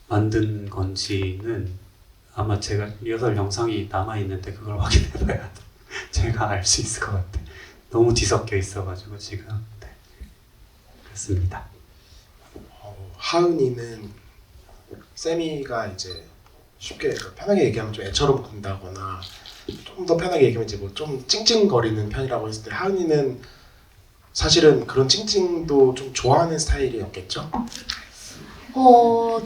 만든 건지는 아마 제가 리허설 영상이 남아있는데 그걸 확인해봐야 제가 알 수 있을 것 같아요. 너무 뒤섞여 있어가지고 지금. 네. 그렇습니다. 하은이는 세미가 이제 쉽게 편하게 얘기하면 좀 애처럼 군다거나 좀 더 편하게 얘기하면 이제 뭐 좀 찡찡거리는 편이라고 했을 때 하은이는 사실은 그런 찡찡도 좀 좋아하는 스타일이었겠죠?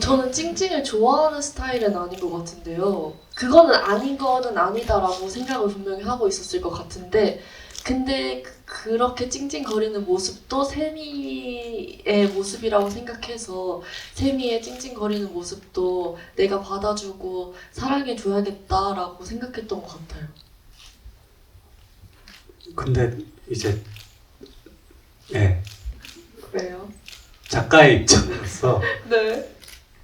저는 찡찡을 좋아하는 스타일은 아닌 것 같은데요. 그거는 아닌 거는 아니다라고 생각을 분명히 하고 있었을 것 같은데, 근데 그렇게 찡찡거리는 모습도 세미의 모습이라고 생각해서 세미의 찡찡거리는 모습도 내가 받아주고 사랑해줘야겠다라고 생각했던 것 같아요. 근데 이제 왜요? 작가의 입장으로서 네.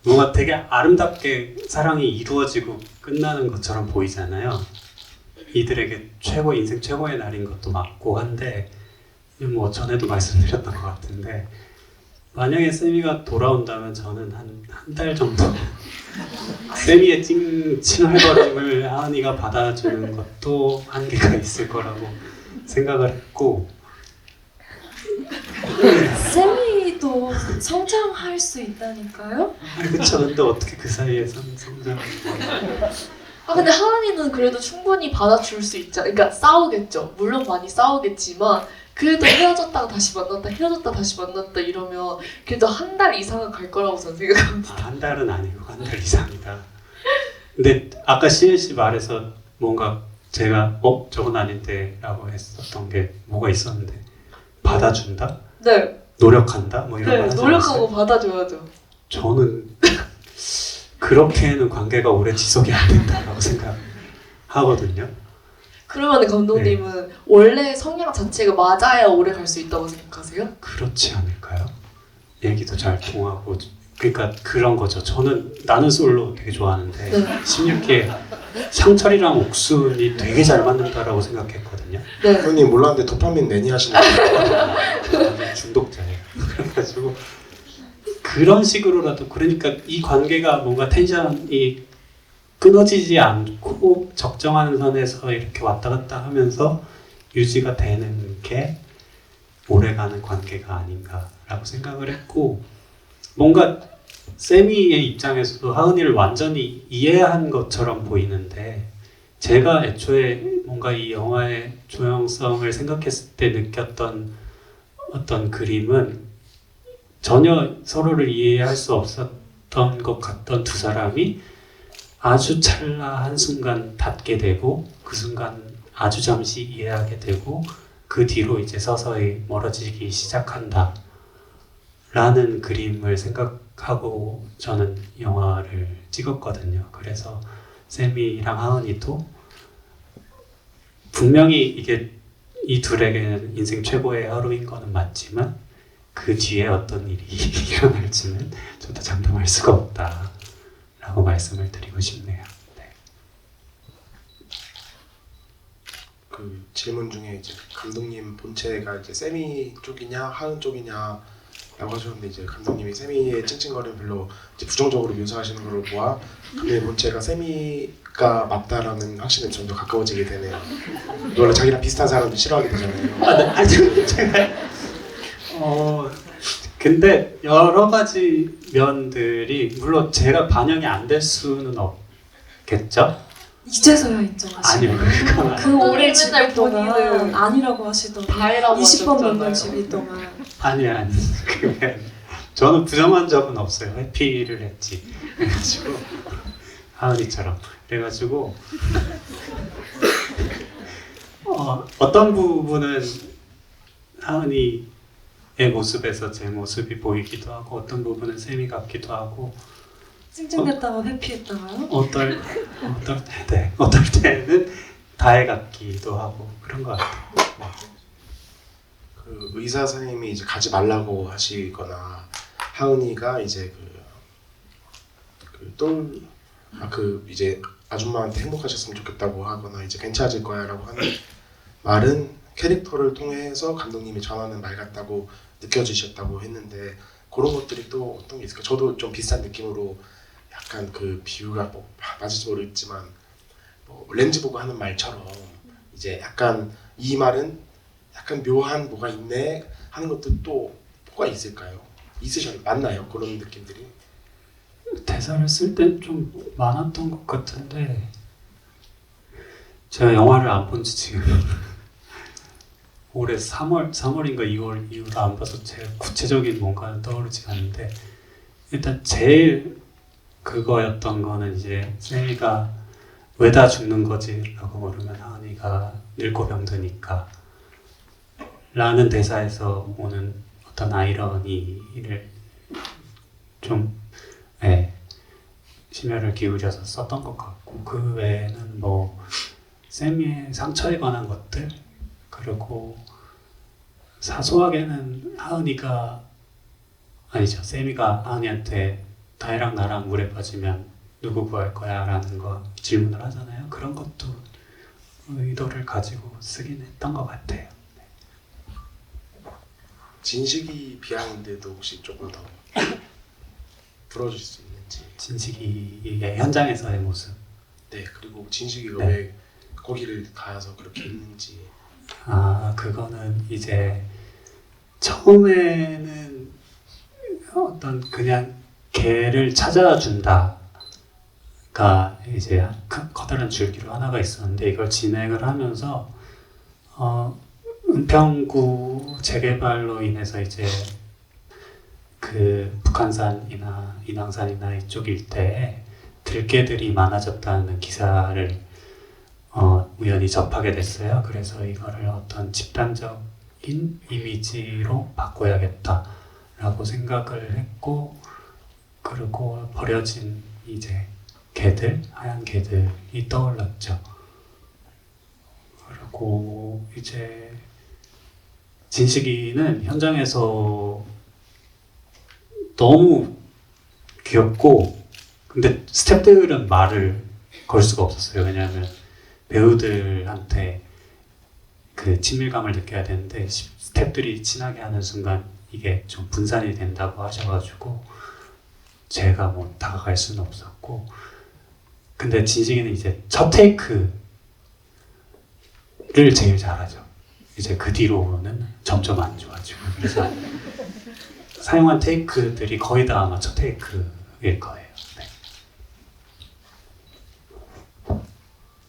뭔가 되게 아름답게 사랑이 이루어지고 끝나는 것처럼 보이잖아요. 이들에게 인생 최고의 날인 것도 맞고 한데, 뭐 전에도 말씀드렸던 것 같은데, 만약에 세미가 돌아온다면 저는 한 달 정도 세미의 칭얼거림을 하은이가 받아주는 것도 한계가 있을 거라고 생각을 했고, 세미도 성장할 수 있다니까요? 그쵸. 근데 어떻게 그 사이에 성장을 근데 하은이는 그래도 충분히 받아줄 수 있잖아. 그러니까 싸우겠죠. 물론 많이 싸우겠지만 그래도 헤어졌다가 다시 만났다, 헤어졌다 다시 만났다 이러면 그래도 한 달 이상은 갈 거라고 저는 생각합니다. 한 달은 아니고 한 달 이상이다. 근데 아까 시은 씨 말에서 뭔가 제가 저건 아닌데 라고 했었던 게 뭐가 있었는데, 받아준다? 네. 노력한다 뭐 이런 거 네, 하지 노력하고 않았어요? 받아줘야죠. 저는 그렇게는 관계가 오래 지속이 안 된다고 생각하거든요. 그러면 감독님은 원래 성향 자체가 맞아야 오래 갈 수 있다고 생각하세요? 그렇지 않을까요? 얘기도 잘 통하고 그러니까 그런 거죠. 저는 나는 솔로 되게 좋아하는데 네. 16기에 상철이랑 옥순이 되게 잘 맞는다라고 생각했거든요. 네. 형님 몰랐는데 도파민 매니아시네요. 완전 중독자예요. 그래가지고 그런 식으로라도 그러니까 이 관계가 뭔가 텐션이 끊어지지 않고 적정한 선에서 이렇게 왔다 갔다 하면서 유지가 되는 게 오래가는 관계가 아닌가라고 생각을 했고 뭔가 세미의 입장에서도 하은이를 완전히 이해한 것처럼 보이는데 제가 애초에 뭔가 이 영화의 조형성을 생각했을 때 느꼈던 어떤 그림은 전혀 서로를 이해할 수 없었던 것 같던 두 사람이 아주 찰나 한순간 닿게 되고 그 순간 아주 잠시 이해하게 되고 그 뒤로 이제 서서히 멀어지기 시작한다 라는 그림을 생각하고 저는 영화를 찍었거든요. 그래서 세미랑 하은이도 분명히 이게 이 둘에게는 인생 최고의 하루인 거는 맞지만 그 뒤에 어떤 일이 일어날지는 저도 장담할 수가 없다 라고 말씀을 드리고 싶네요. 네. 그 질문 중에 이제 감독님 본체가 이제 세미 쪽이냐 하은 쪽이냐 라고 하셨는데 이제 감독님이 세미의 찡찡거림을 별로 이제 부정적으로 묘사하시는 걸로 보아 감독님 본체가 세미가 맞다라는 확신에 좀 더 가까워지게 되네요. 원래 자기랑 비슷한 사람도 싫어하게 되잖아요. 아, 네. 아니, 제가 근데 여러 가지 면들이 물론 제가 반영이 안 될 수는 없겠죠? 이제서야 인정하시네요. 아니요, 그건 그 오래 맨날 집이 동안 본인은 아니라고 하시더니 다이라고 20번 넘는 하셨잖아요. 집이 동안 아니 그게 저는 부정한 적은 없어요. 회피를 했지. 그래가지고 하은이처럼 그래가지고 어떤 부분은 하은이의 모습에서 제 모습이 보이기도 하고 어떤 부분은 세미 같기도 하고 찡찡댔다가 회피했다가요? 어떨 때는 다해 같기도 하고 그런 것 같아요. 그 의사 선생님이 이제 가지 말라고 하시거나 하은이가 이제 그 이제 아줌마한테 행복하셨으면 좋겠다고 하거나 이제 괜찮아질 거야라고 하는 말은 캐릭터를 통해서 감독님이 전하는 말 같다고 느껴지셨다고 했는데 그런 것들이 또 어떤 게 있을까? 저도 좀 비슷한 느낌으로 약간 그 비유가 뭐 맞을지 모르겠지만 뭐 렌즈 보고 하는 말처럼 이제 약간 이 말은 약간 묘한 뭐가 있네 하는 것도 또 뭐가 있을까요? 맞나요? 그런 느낌들이? 대사를 쓸 땐 좀 많았던 것 같은데 제가 영화를 안 본 지 지금 올해 3월인가 2월 이후로 안 봐서 제가 구체적인 뭔가는 떠오르지 않는데 일단 제일 그거였던 거는 이제 세미가 왜 다 죽는 거지? 라고 물으면 하은이가 늙고 병드니까 라는 대사에서 오는 어떤 아이러니를 좀 심혈을 기울여서 썼던 것 같고 그 외에는 뭐 세미의 상처에 관한 것들 그리고 사소하게는 세미가 하은이한테 다혜랑 나랑 물에 빠지면 누구 구할 거야? 라는 거 질문을 하잖아요. 그런 것도 의도를 가지고 쓰긴 했던 것 같아요. 진식이 비하인드도 혹시 조금 더 풀어줄 수 있는지. 진식이의 현장에서의 모습. 네, 그리고 진식이가 네. 왜 거기를 가서 그렇게 있는지. 그거는 이제 처음에는 어떤 그냥 개를 찾아준다가 이제 커다란 줄기로 하나가 있었는데 이걸 진행을 하면서 은평구 재개발로 인해서 이제 그 북한산이나 인왕산이나 이쪽 일대에 들개들이 많아졌다는 기사를 우연히 접하게 됐어요. 그래서 이거를 어떤 집단적 이미지로 바꿔야겠다라고 생각을 했고, 그리고 버려진 이제 개들, 하얀 개들이 떠올랐죠. 그리고 이제 진식이는 현장에서 너무 귀엽고, 근데 스태프들은 말을 걸 수가 없었어요. 왜냐하면 배우들한테 그 친밀감을 느껴야 되는데 스태프들이 친하게 하는 순간 이게 좀 분산이 된다고 하셔가지고 제가 뭐 다가갈 수는 없었고, 근데 진식이는 이제 첫 테이크를 제일 잘하죠. 이제 그 뒤로는 점점 안 좋아지고, 그래서 사용한 테이크들이 거의 다 아마 첫 테이크일 거예요. 네.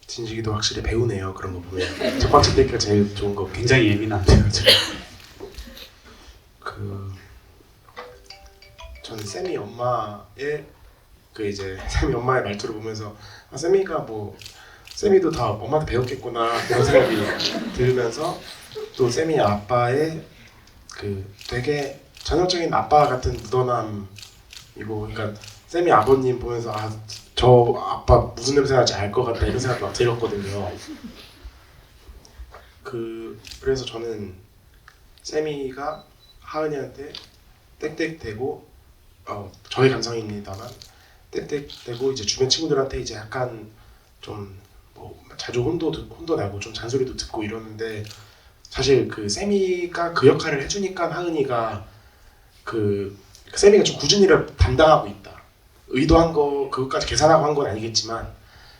진식이도 확실히 배우네요. 그런 거 보면 첫 번째 테이크가 제일 좋은 거. 굉장히 예민한데요. 저는 세미 엄마의 세미 엄마의 말투를 보면서 세미가 뭐 세미도 다 엄마한테 배웠겠구나 이런 생각이 들면서, 또 세미 아빠의 되게 전형적인 아빠 같은 묻어남이고, 그러니까 세미 아버님 보면서 저 아빠 무슨 냄새 나지 알 것 같다 이런 생각이 막 들었거든요. 그래서 저는 세미가 하은이한테 땡땡대고, 저의 감상입니다만 땡땡대고 이제 주변 친구들한테 이제 약간 좀 뭐 자주 혼도 나고 좀 잔소리도 듣고 이러는데, 사실 세미가 그 역할을 해주니까 하은이가 세미가 좀 꾸준히 일을 담당하고 있다. 의도한 거 그것까지 계산하고 한 건 아니겠지만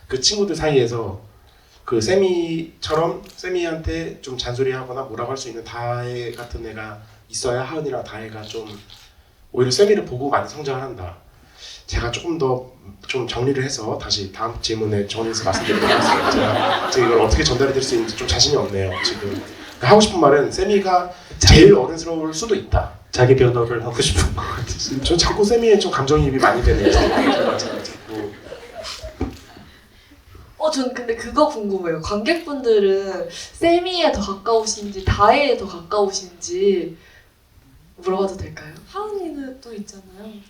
그 친구들 사이에서 세미처럼 세미한테 좀 잔소리하거나 뭐라고 할 수 있는 다혜 같은 애가 있어야 하은이랑 다혜가 좀 오히려 세미를 보고 많이 성장을 한다. 제가 조금 더 좀 정리를 해서 다시 다음 질문에 정리해서 말씀드리도록 하겠습니다. 제가 이걸 어떻게 전달해 드릴 수 있는지 좀 자신이 없네요. 지금 그러니까 하고 싶은 말은 세미가 제일 어른스러울 수도 있다. 자기 변호를 하고 싶은 것 같으신데. 전 자꾸 세미에 좀 감정이입이 많이 되네요. 자꾸. 전 근데 그거 궁금해요. 관객분들은 세미에 더 가까우신지 다혜에 더 가까우신지 물어봐도 될까요? 하은이는 또 있잖아요. 네.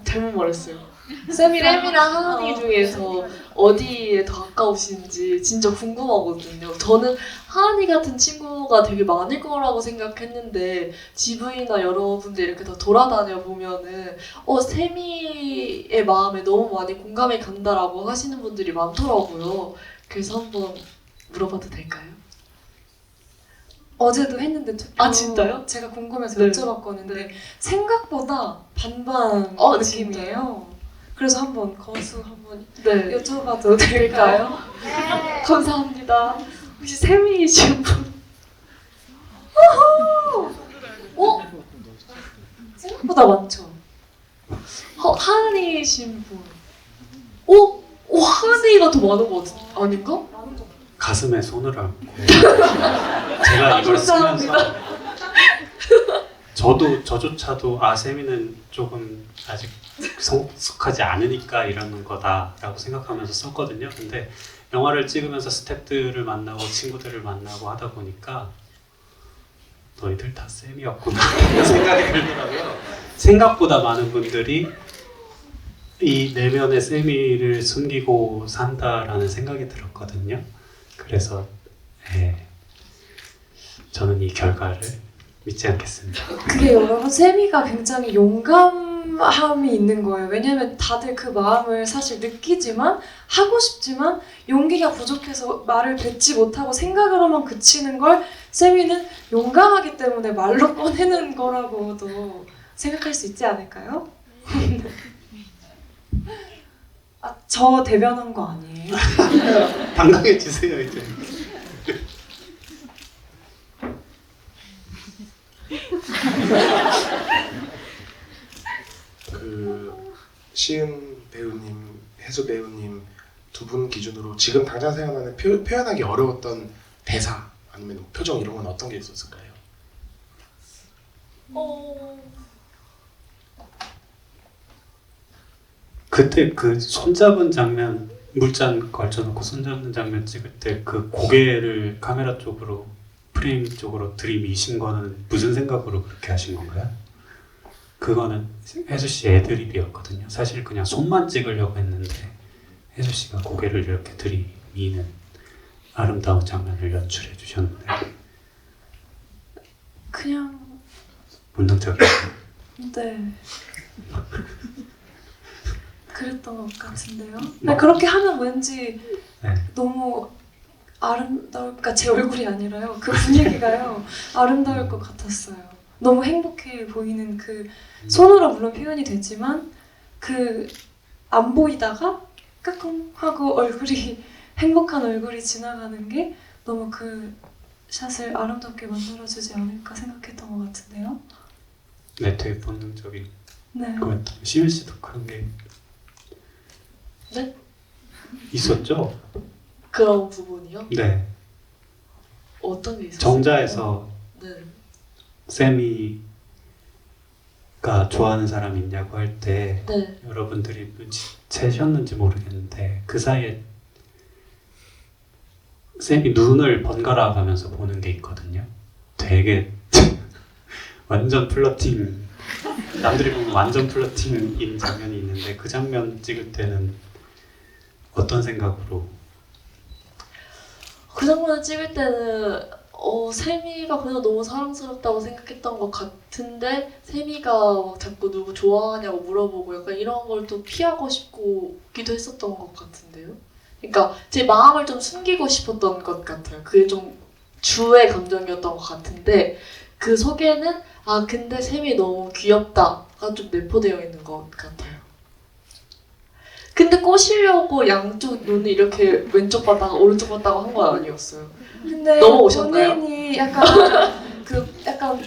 잘못 말했어요. 쌤이랑 세미랑 하은이 중에서 어디에 더 가까우신지 진짜 궁금하거든요. 저는 하은이 같은 친구가 되게 많을 거라고 생각했는데 GV나 여러분들 이렇게 다 돌아다녀 보면은 세미의 마음에 너무 많이 공감이 간다라고 하시는 분들이 많더라고요. 그래서 한번 물어봐도 될까요? 어제도 했는데 투표. 진짜요? 제가 궁금해서 네. 여쭤봤거든요. 생각보다 반반 느낌이에요. 그래서 한번 거수 한번 네. 여쭤봐도 될까요? 감사합니다. 혹시 세미이신 분? 생각보다 많죠. 하은이신 분? 하은이가 더 많은 거 아닌가? 가슴에 손을 얹고 제가 이걸 쓰면서 저조차도 세미는 조금 아직 성숙하지 않으니까 이러는 거다라고 생각하면서 썼거든요. 근데 영화를 찍으면서 스태프들을 만나고 친구들을 만나고 하다 보니까 너희들 다 쌤이었구나 이런 생각이 들더라고요. 생각보다 많은 분들이 이 내면의 쌤이를 숨기고 산다라는 생각이 들었거든요. 그래서 저는 이 결과를 믿지 않겠습니다. 그게 여러분 세미가 굉장히 용감함이 있는 거예요. 왜냐면 다들 그 마음을 사실 느끼지만 하고 싶지만 용기가 부족해서 말을 뱉지 못하고 생각으로만 그치는 걸 세미는 용감하기 때문에 말로 꺼내는 거라고도 생각할 수 있지 않을까요? 저 대변한 거 아니에요? 당당해지세요 이제. 시은 배우님, 혜수 배우님 두 분 기준으로 지금 당장 생각나는 표현하기 어려웠던 대사 아니면 표정 이런 건 어떤 게 있었을까요? 그때 그 손잡은 장면, 물잔 걸쳐놓고 손잡는 장면 찍을 때 그 고개를 카메라 쪽으로 프레임 쪽으로 들이미신 거는 무슨 생각으로 그렇게 하신 건가요? 그거는 혜수 씨 애드립이었거든요. 사실 그냥 손만 찍으려고 했는데 혜수 씨가 고개를 이렇게 들이미는 아름다운 장면을 연출해 주셨는데 그냥 본능적이었어요. 네. 그랬던 것 같은데요. 근데 그렇게 하면 왠지 네. 너무 아름다울까 제 얼굴이 아니라요. 그 분위기가요 아름다울 것 같았어요. 너무 행복해 보이는 그 손으로 물론 표현이 되지만 그 안 보이다가 까꿍 하고 얼굴이 행복한 얼굴이 지나가는 게 너무 그 샷을 아름답게 만들어주지 않을까 생각했던 것 같은데요. 네, 되게 본능적인 네. 것 같아요. 시윤 씨도 그런 게 네? 있었죠? 그런 부분이요? 네. 어떤 게 있었어요? 정자에서 네. 세미가 좋아하는 사람 있냐고 할 때 네. 여러분들이 눈치채셨는지 모르겠는데 그 사이에 쌤이 눈을 번갈아 가면서 보는 게 있거든요. 되게 완전 플러팅, 남들이 보면 완전 플러팅인 장면이 있는데 그 장면 찍을 때는 어떤 생각으로? 그 장면을 찍을 때는 세미가 그냥 너무 사랑스럽다고 생각했던 것 같은데 세미가 막 자꾸 누구 좋아하냐고 물어보고 약간 이런 걸 또 피하고 싶기도 했었던 것 같은데요. 그러니까 제 마음을 좀 숨기고 싶었던 것 같아요. 그게 좀 주의 감정이었던 것 같은데 그 속에는 아 근데 샘이 너무 귀엽다가 좀 내포되어 있는 것 같아요. 근데 꼬시려고 양쪽 눈을 이렇게 왼쪽 봤다가 오른쪽 봤다가 한 건 아니었어요. 근데 넘어오셨나요? 본인이 약간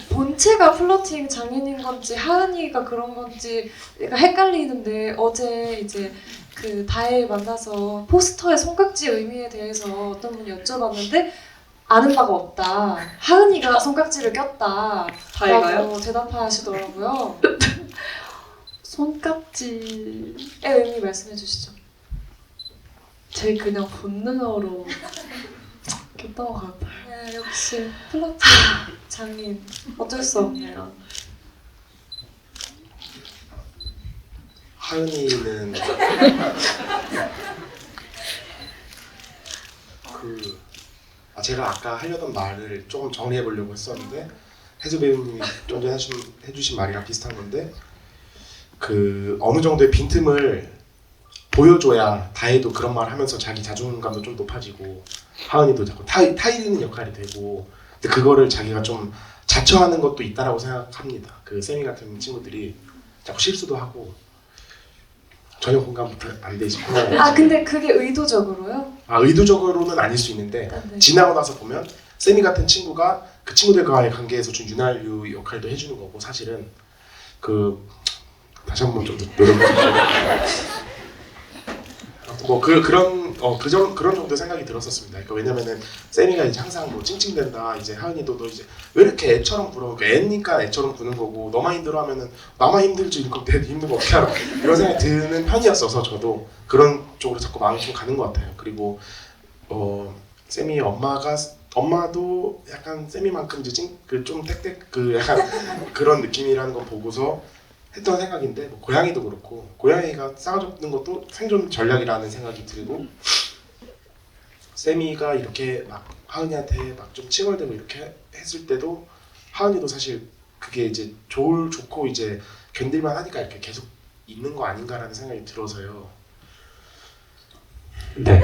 본체가 플러팅 장인인 건지 하은이가 그런 건지 약간 헷갈리는데 어제 이제 그 다혜 만나서 포스터의 손깍지 의미에 대해서 어떤 분이 여쭤봤는데 아는 바가 없다. 하은이가 손깍지를 꼈다. 다혜가요? 라고 대답하시더라고요. 손깍지의 의미 말씀해 주시죠. 제 그냥 본능으로 꼈던 것 같아요. 네, 역시 플러팅 장인 어쩔 수 없네요. 하은이는 제가 아까 하려던 말을 조금 정리해 보려고 했었는데 혜수 배우님이 좀 전에 해주신 말이랑 비슷한 건데 그 어느 정도의 빈틈을 보여줘야 다혜도 그런 말 하면서 자기 자존감도 좀 높아지고 하은이도 자꾸 타이르는 역할이 되고 근데 그거를 자기가 좀 자처하는 것도 있다라고 생각합니다. 그 세미 같은 친구들이 자꾸 실수도 하고 전혀 공감부터 안 되시고 아 근데 그게 의도적으로요? 의도적으로는 아닐 수 있는데 네. 지나고 나서 보면 세미 같은 친구가 그 친구들과의 관계에서 좀 윤활유 역할도 해주는 거고 사실은 다시 한번 좀 노력해보세요. 그런 정도 생각이 들었었습니다. 그러니까 왜냐면은 세미가 이제 항상 뭐 찡찡댄다. 이제 하은이도 너 이제 왜 이렇게 애처럼 굴어? 그러니까 애니까 애처럼 구는 거고 너만 힘들어하면은 나만 힘들지 이거 내 힘든 거 어떻게 알아? 이런 생각이 드는 편이었어서 저도 그런 쪽으로 자꾸 마음이 좀 가는 것 같아요. 그리고 세미 엄마도 약간 세미만큼 이제 좀 땡땡 약간 그런 느낌이라는 거 보고서 했던 생각인데 뭐 고양이도 그렇고 고양이가 싸워주는 것도 생존 전략이라는 생각이 들고 세미가 이렇게 막 하은이한테 막 좀 칭얼대고 이렇게 했을 때도 하은이도 사실 그게 이제 좋고 이제 견딜만 하니까 이렇게 계속 있는 거 아닌가라는 생각이 들어서요. 네,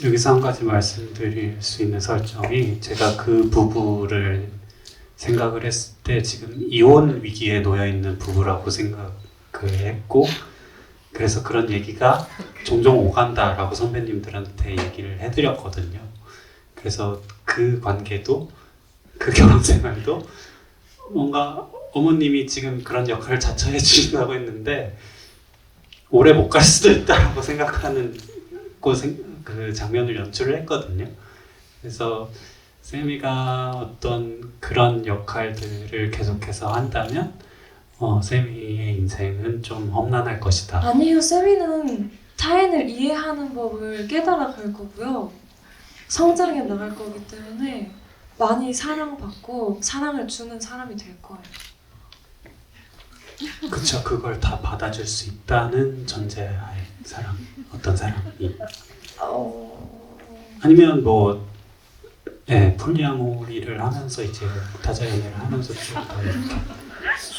여기서 한 가지 말씀드릴 수 있는 설정이 제가 그 부부를 생각을 했을 때 지금 이혼 위기에 놓여 있는 부부라고 생각을 했고 그래서 그런 얘기가 종종 오간다라고 선배님들한테 얘기를 해드렸거든요. 그래서 그 관계도 그 결혼 생활도 뭔가 어머님이 지금 그런 역할을 자처해 주신다고 했는데 오래 못 갈 수도 있다라고 생각하는 그 장면을 연출을 했거든요. 그래서 세미가 어떤 그런 역할들을 계속해서 한다면 세미의 인생은 좀 험난할 것이다. 아니요, 세미는 타인을 이해하는 법을 깨달아 갈 거고요. 성장해 나갈 거기 때문에 많이 사랑받고 사랑을 주는 사람이 될 거예요. 그쵸. 그걸 다 받아줄 수 있다는 전제하에 사랑, 어떤 사람이. 아니면 뭐, 예, 폴리아모리를 하면서 이제 다자 연애를 하면서 좀 더 이렇게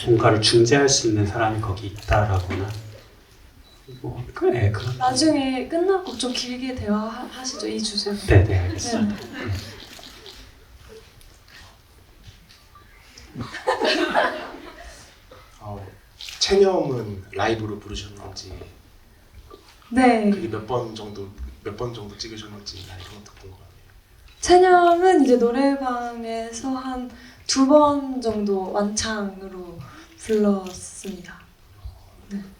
뭔가를 중재할 수 있는 사람이 거기 있다라거나, 뭐, 그런. 나중에 끝나고 좀 길게 대화하시죠, 이 주제로. 네네, 알겠습니다. 네. 체념은 라이브로 부르셨는지 네. 그게 몇 번 정도 찍으셨는지 이런 것도 궁금하네요. 체념은 이제 노래방에서 한 2번 정도 완창으로 불렀습니다.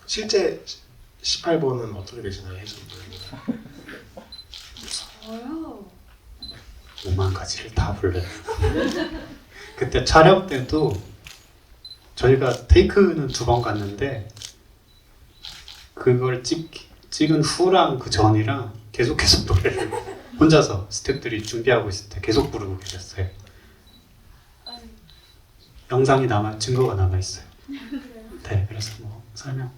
실제 18번은 어떻게 되시나요, 혜진 분이? 저요? 5만 가지를 다 불러요. 그때 촬영 때도 저희가 테이크는 2번 갔는데 그걸 찍은 후랑 그 전이랑 계속해서 노래를 혼자서 스태프들이 준비하고 있을 때 계속 부르고 계셨어요. 영상이 증거가 남아 있어요. 네, 그래서 뭐 설명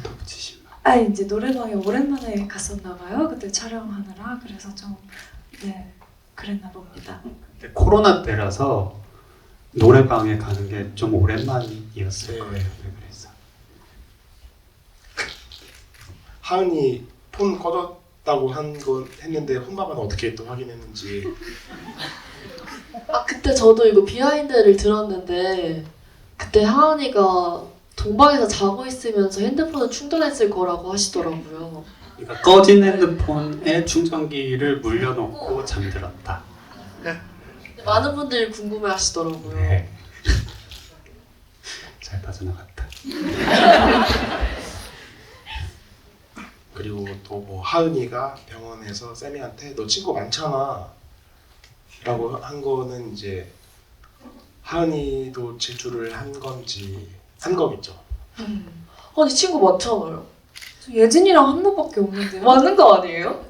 더 붙이시면. 이제 노래방에 오랜만에 갔었나 봐요. 그때 촬영하느라. 그래서 좀 그랬나 봅니다. 근데 코로나 때라서 노래방에 가는 게 좀 오랜만이었을 네. 거예요. 네, 그래서. 하은이 폰 꺼졌다고 했는데 혼밥은 어떻게 또 확인했는지. 그때 저도 이거 비하인드를 들었는데 그때 하은이가 동방에서 자고 있으면서 핸드폰을 충전했을 거라고 하시더라고요. 그러니까 꺼진 핸드폰에 충전기를 물려놓고 잠들었다. 많은 분들이 궁금해하시더라고요. 네. 잘 빠져나갔다. 그리고 또 뭐 하은이가 병원에서 쌤이한테 너 친구 많잖아 라고 한 거는 이제 하은이도 질투를 한 거겠죠. 아니 친구 많잖아요. 저 예진이랑 한 번밖에 없는데요. 맞는 거 아니에요?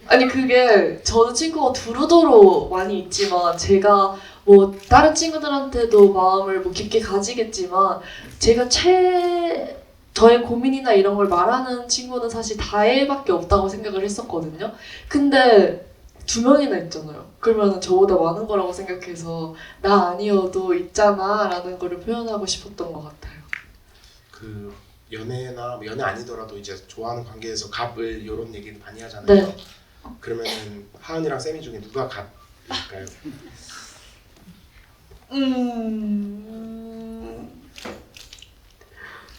아니 그게 저도 친구가 두루두루 많이 있지만 제가 뭐 다른 친구들한테도 마음을 뭐 깊게 가지겠지만 제가 저의 고민이나 이런 걸 말하는 친구는 사실 다혜밖에 없다고 생각을 했었거든요. 근데 2명이나 있잖아요. 그러면 저보다 많은 거라고 생각해서 나 아니어도 있잖아 라는 거를 표현하고 싶었던 것 같아요. 그 연애나 연애 아니더라도 이제 좋아하는 관계에서 갑을 이런 얘기를 많이 하잖아요. 네. 그러면은 하은이랑 쌤이 중에 누가 갑일까요?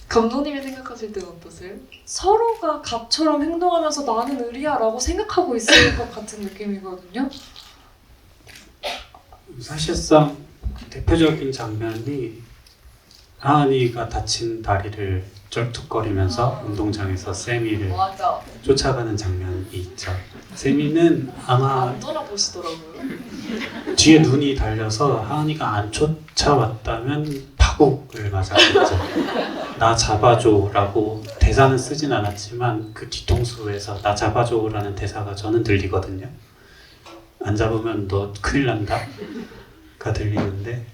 감독님이 생각하실 때는 어떠세요? 서로가 갑처럼 행동하면서 나는 의리야라고 생각하고 있을 것 같은 느낌이거든요. 사실상 대표적인 장면이 하은이가 다친 다리를 쩔뚝거리면서 운동장에서 세미를 맞아. 쫓아가는 장면이 있죠. 세미는 아마 안 돌아보시더라고요. 뒤에 눈이 달려서 하은이가 안 쫓아왔다면 파국을 맞았겠죠. 나 잡아줘라고 대사는 쓰진 않았지만 그 뒤통수에서 나 잡아줘라는 대사가 저는 들리거든요. 안 잡으면 너 큰일 난다가 들리는데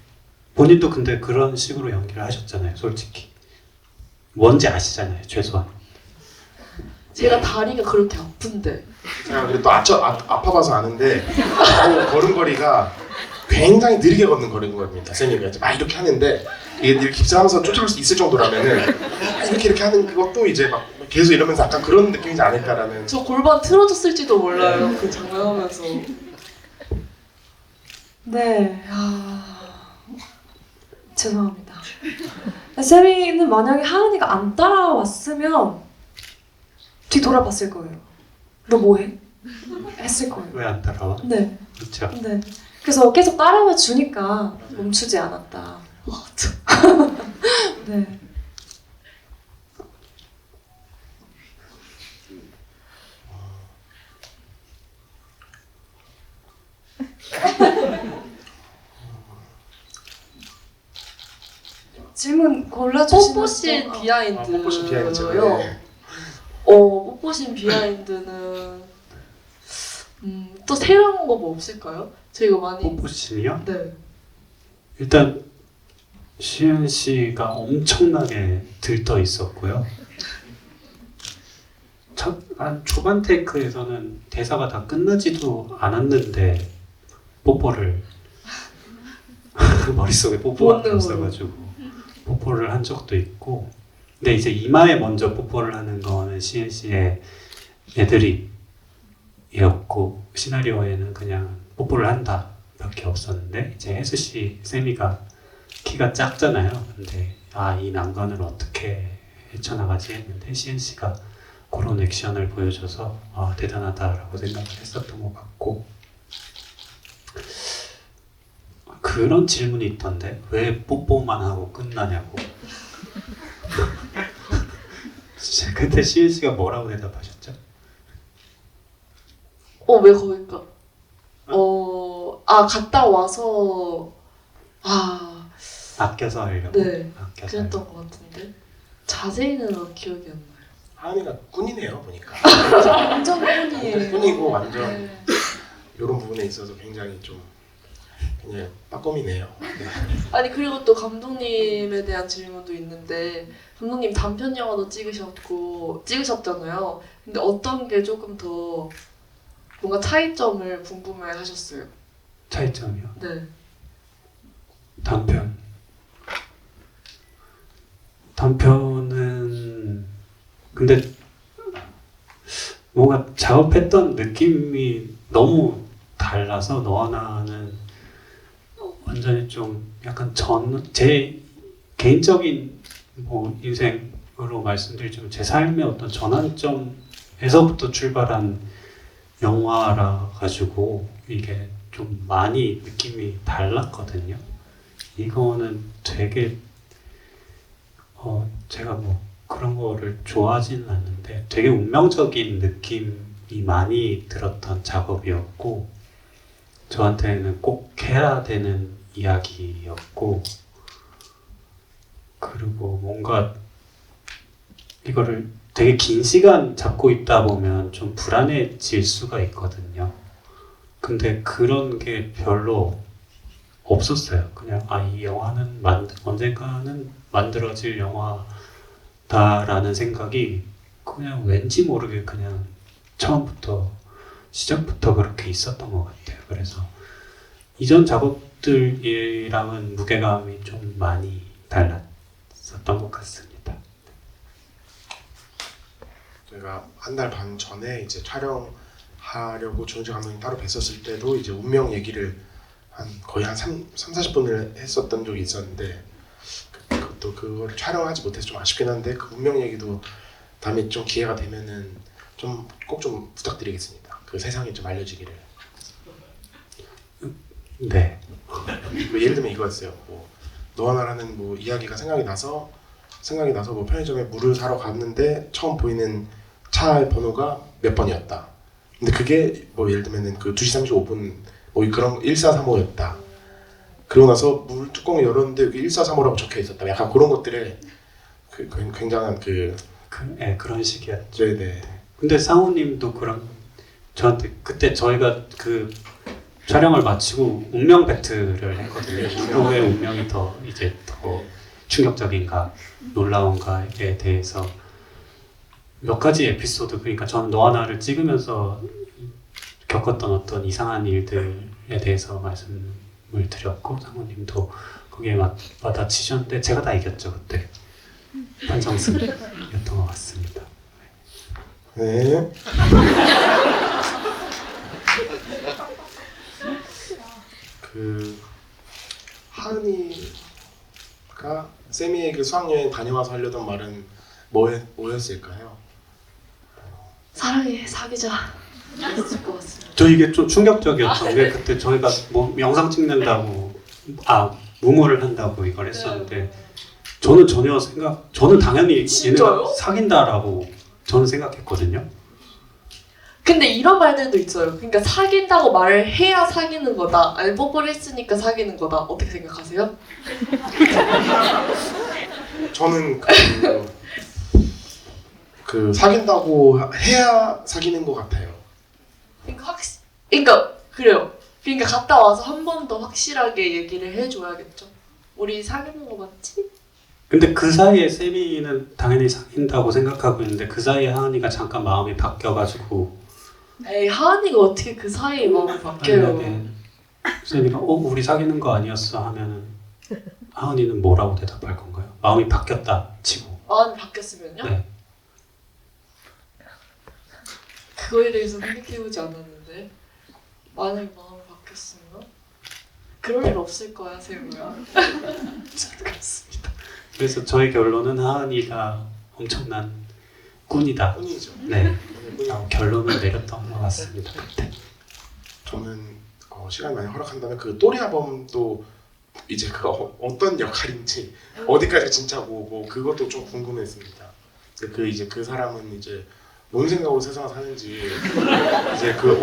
본인도 근데 그런 식으로 연기를 하셨잖아요. 솔직히 뭔지 아시잖아요. 최소한. 제가 다리가 그렇게 아픈데 제가 그래도 아파봐서 아는데 걸음걸이가 굉장히 느리게 걷는 걸음걸이입니다. 쌤이 이제 막 이렇게 하는데 이게 이렇게 깁스하면서 쫓아갈 수 있을 정도라면은 이렇게 하는 그것도 이제 막 계속 이러면서 약간 그런 느낌이지 않을까라는. 저 골반 틀어졌을지도 몰라요. 그 장면 하면서. 네. 죄송합니다. 세미는 만약에 하은이가 안 따라왔으면 뒤 돌아봤을 거예요. 너 뭐해? 했을 거예요. 왜 안 따라와? 네. 그렇죠. 네. 그래서 계속 따라와 주니까 멈추지 않았다. 네. 질문 골라주시면 뽀뽀신 또- 비하인드요. 뽀뽀신 비하인드요. 네. 뽀뽀신 비하인드는 또 새로운 거 뭐 없을까요? 저희가 많이 뽀뽀신이요? 네. 일단 시은 씨가 엄청나게 들떠 있었고요. 한 초반 테이크에서는 대사가 다 끝나지도 않았는데 뽀뽀를 머릿속에 뽀뽀가 본능으로. 없어가지고 뽀뽀를 한 적도 있고, 근데 이제 이마에 먼저 뽀뽀를 하는 거는 시은 씨의 애드립이었고 시나리오에는 그냥 뽀뽀를 한다 밖에 없었는데, 이제 혜수 씨 세미가 키가 작잖아요. 근데 이 난관을 어떻게 헤쳐나가지 했는데 시은 씨가 그런 액션을 보여줘서 대단하다라고 생각을 했었던 것 같고, 그런 질문이 있던데 왜 뽀뽀만 하고 끝나냐고. 그때 시은 씨가 뭐라고 대답하셨죠? 왜 거기까? 갔다 와서 아껴서 하려고. 네. 아껴서 그랬던 것 같은데 자세히는 기억이 안 나요. 하은이가 꾼이네요 보니까. 완전 팬이에요. 꾼이고 완전 네. 이런 부분에 있어서 굉장히 좀 그냥 빠꼼이네요. 네. 아니 그리고 또 감독님에 대한 질문도 있는데, 감독님 단편 영화도 찍으셨잖아요. 근데 어떤 게 조금 더 뭔가 차이점을 궁금해하셨어요? 차이점이요. 네. 단편은 근데 뭔가 작업했던 느낌이 너무 달라서 너와 나는 완전히 좀 약간 제 개인적인 뭐 인생으로 말씀드리자면 제 삶의 어떤 전환점에서부터 출발한 영화라 가지고 이게 좀 많이 느낌이 달랐거든요. 이거는 되게 제가 뭐 그런 거를 좋아하지는 않는데 되게 운명적인 느낌이 많이 들었던 작업이었고, 저한테는 꼭 해야 되는 이야기였고, 그리고 뭔가 이거를 되게 긴 시간 잡고 있다 보면 좀 불안해질 수가 있거든요. 근데 그런 게 별로 없었어요. 그냥 이 영화는 언젠가는 만들어질 영화다라는 생각이 그냥 왠지 모르게 그냥 처음부터 시작부터 그렇게 있었던 것 같아요. 그래서 이전 작업들이랑은 무게감이 좀 많이 달랐었던 것 같습니다. 저희가 한 달 반 전에 이제 촬영하려고 조은지 감독님 따로 뵀었을 때도 이제 운명 얘기를 거의 한 40분을 했었던 적이 있었는데, 그것도 그거를 촬영하지 못해서 좀 아쉽긴 한데, 그 운명 얘기도 다음에 좀 기회가 되면은 좀 꼭 좀 부탁드리겠습니다. 그 세상에 좀 알려지기를. 네. 뭐 예를 들면 이거였어요. 뭐 너와 나라는 뭐 이야기가 생각이 나서 뭐 편의점에 물을 사러 갔는데 처음 보이는 차 번호가 몇 번이었다. 근데 그게 뭐 예를 들면은 그 2시 35분 뭐 그런 1435였다. 그러고 나서 물 뚜껑을 열었는데 여기 1435라고 적혀 있었다. 약간 그런 것들에 굉장한 그런 식이었죠. 네네. 근데 상우님도 저한테 그때 저희가 그 촬영을 마치고 운명 배틀을 했거든요. 누구의 운명이 더 충격적인가 놀라운가에 대해서 몇 가지 에피소드, 그러니까 저는 너와 나를 찍으면서 겪었던 어떤 이상한 일들에 대해서 말씀을 드렸고, 상우님도 거기에 맞아치셨는데 제가 다 이겼죠. 그때 판정승이었던 것 같습니다. 네. 하은이가 세미의 그 수학여행 다녀와서 하려던 말은 뭐였을까요? 사랑해, 사귀자. 했을 것 같습니다. 저 이게 좀 충격적이었던 게, 그때 저희가 뭐 영상 찍는다고 무모를 한다고 이걸 했었는데, 저는 저는 당연히 진짜요? 얘네가 사귄다라고 저는 생각했거든요. 근데 이런 말들도 있어요. 그러니까 사귄다고 말을 해야 사귀는 거다. 아니 뽀뽀를 했으니까 사귀는 거다. 어떻게 생각하세요? 저는 그 사귄다고 해야 사귀는 것 같아요. 그러니까 그래요. 그러니까 갔다 와서 한 번 더 확실하게 얘기를 해줘야겠죠. 우리 사귀는 거 맞지? 근데 그 사이에 세미는 당연히 사귄다고 생각하고 있는데 그 사이에 하은이가 잠깐 마음이 바뀌어가지고 에이 하은이가 어떻게 그 사이에 마음이 바뀌어요. 만약에 세미가 우리 사귀는 거 아니었어 하면은 하은이는 뭐라고 대답할 건가요? 마음이 바뀌었다 치고. 마음이 바뀌었으면요? 네. 그거에 대해서 생각해보지 않았는데 만약에 마음이 바뀌었으면? 그럴 일 없을 거야 세우야. 그렇습니다. 그래서 저의 결론은 하은이가 엄청난 꾼이다. 뿐이죠. 네. 뿐이- 라고 결론을 내렸던 것 같습니다. 그때. 저는 시간이 많이 허락한다면 그 또리아범도 이제 그 어떤 역할인지 어디까지 진짜고 뭐 그것도 좀 궁금했습니다. 그 이제 그 사람은 이제 뭔 생각으로 세상을 사는지 이제 그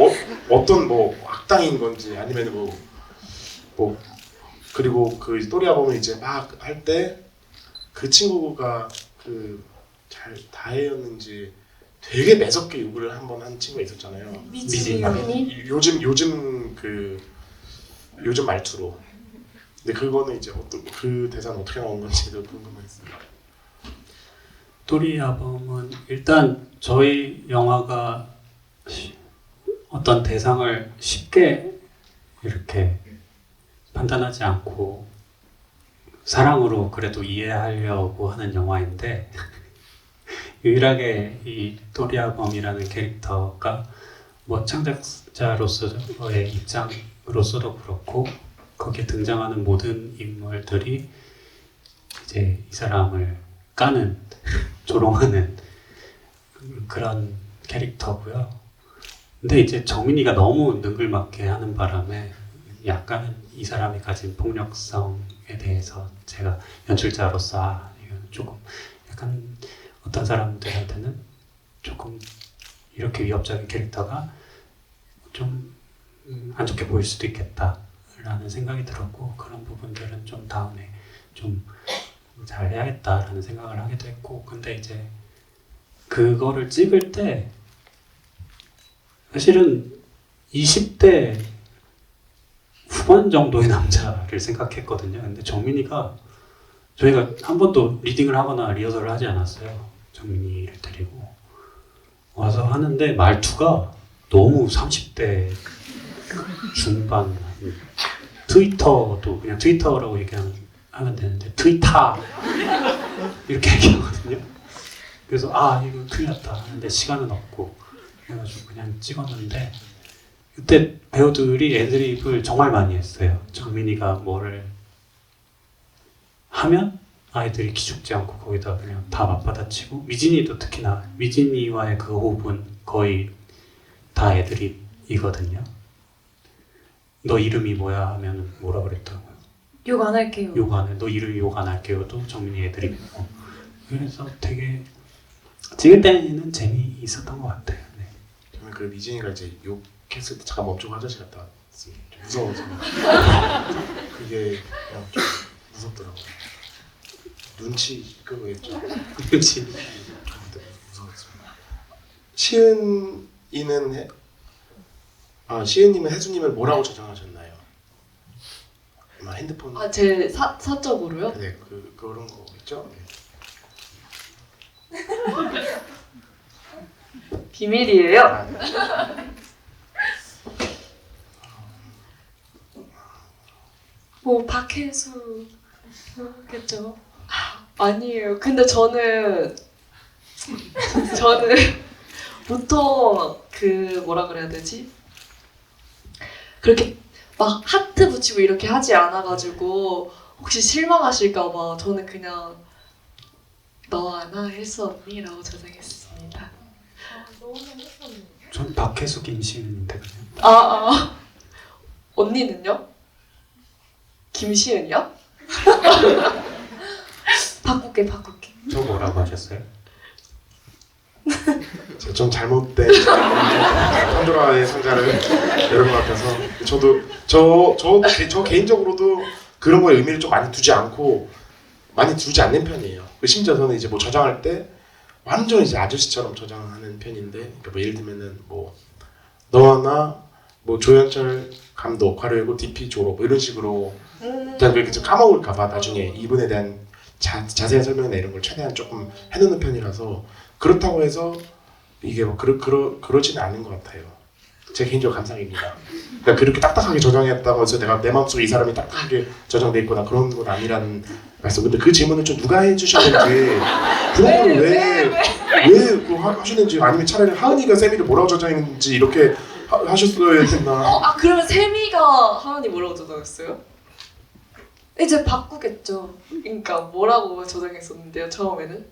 어떤 뭐 악당인 건지 아니면 뭐 그리고 그 또리아범을 이제 막 할 때 그 친구가 그 잘 다혜였는지 되게 매섭게 욕을 한 번 한 친구가 있었잖아요. 미진이. 요즘 말투로. 근데 그거는 이제 그 대사는 어떻게 나온 건지도 궁금했습니다. 또리아범은 일단 저희 영화가 어떤 대상을 쉽게 이렇게 판단하지 않고 사랑으로 그래도 이해하려고 하는 영화인데 유일하게 이 또리아범이라는 캐릭터가 뭐 창작자로서의 입장으로서도 그렇고 거기에 등장하는 모든 인물들이 이제 이 사람을 까는 조롱하는 그런 캐릭터고요. 근데 이제 정민이가 너무 능글맞게 하는 바람에 약간은 이 사람이 가진 폭력성에 대해서 제가 연출자로서 이건 조금 약간 어떤 사람들한테는 조금 이렇게 위협적인 캐릭터가 좀 안 좋게 보일 수도 있겠다라는 생각이 들었고 그런 부분들은 좀 다음에 좀 잘 해야겠다라는 생각을 하기도 했고 근데 이제 그거를 찍을 때 사실은 20대 후반 정도의 남자를 생각했거든요. 근데 정민이가 저희가 한 번도 리딩을 하거나 리허설을 하지 않았어요. 정민이를 데리고 와서 하는데 말투가 너무 30대 중반 트위터도 그냥 트위터라고 하면 되는데 트위터 이렇게 얘기하거든요. 그래서 이거 큰일 났다 하는데 시간은 없고 그래가지고 그냥 찍었는데 그때 배우들이 애드립을 정말 많이 했어요. 정민이가 뭐를 하면 아이들이 기죽지 않고 거기다 그냥 다 맞받아치고 미진이도 특히나 미진이와의 그 호흡은 거의 다 애드립이거든요. 너 이름이 뭐야 하면 뭐라 그랬다고요? 욕 안 할게요. 욕 안 해. 너 이름이 욕 안 할게요도 정민이 애드립이고 그래서 되게 찍을 때는 재미있었던 것 같아요. 네. 저는 그 미진이가 이제 욕했을 때 잠깐 멈추고 화장실 갔다 왔어요. 좀 무서워서 그게 그냥 좀 무섭더라고요. 눈치 끄고겠죠. 그렇지. 무서웠습니다. 시은님은 혜수님을 뭐라고 저장하셨나요? 아마 핸드폰. 제 사적으로요? 네, 그런 거겠죠. 네. 비밀이에요? 네. 뭐 박혜수겠죠. 아니에요. 근데 저는 보통 뭐라 그래야 되지? 그렇게 막 하트 붙이고 이렇게 하지 않아가지고 혹시 실망하실까봐 저는 그냥 너와 나 혜수 언니라고 저장했습니다. 전 박혜수 김시은인데 그냥. 언니는요? 김시은이요? 바꿀게. 저 뭐라고 하셨어요? 제가 좀 잘못된 판도라의 상자를 여러분 앞에서 저 개인적으로도 그런 거에 의미를 좀 많이 두지 않는 편이에요. 심지어 저는 이제 뭐 저장할 때 완전 이제 아저씨처럼 저장하는 편인데, 그러니까 뭐 예를 들면은 뭐 너와 나 뭐 조연철 감독 화려고 DP 졸업 뭐 이런 식으로 그냥 그렇게 좀 까먹을까봐 나중에 이분에 대한 자세한 설명이나 이런 걸 최대한 조금 해놓는 편이라서 그렇다고 해서 이게 뭐 그러지는 않은 것 같아요. 제 개인적 감상입니다. 그러니까 그렇게 딱딱하게 저장했다고 해서 내가 내 마음속에 이 사람이 딱딱하게 저장돼 있거나 그런 건 아니라는 말씀. 근데 그 질문을 좀 누가 해주셨는지 그런 걸 왜 하시는지 아니면 차라리 하은이가 세미를 뭐라고 저장했는지 이렇게 하셨어야 했나. 그러면 세미가 하은이 뭐라고 저장했어요? 이제 바꾸겠죠. 그러니까 뭐라고 저장했었는데요, 처음에는?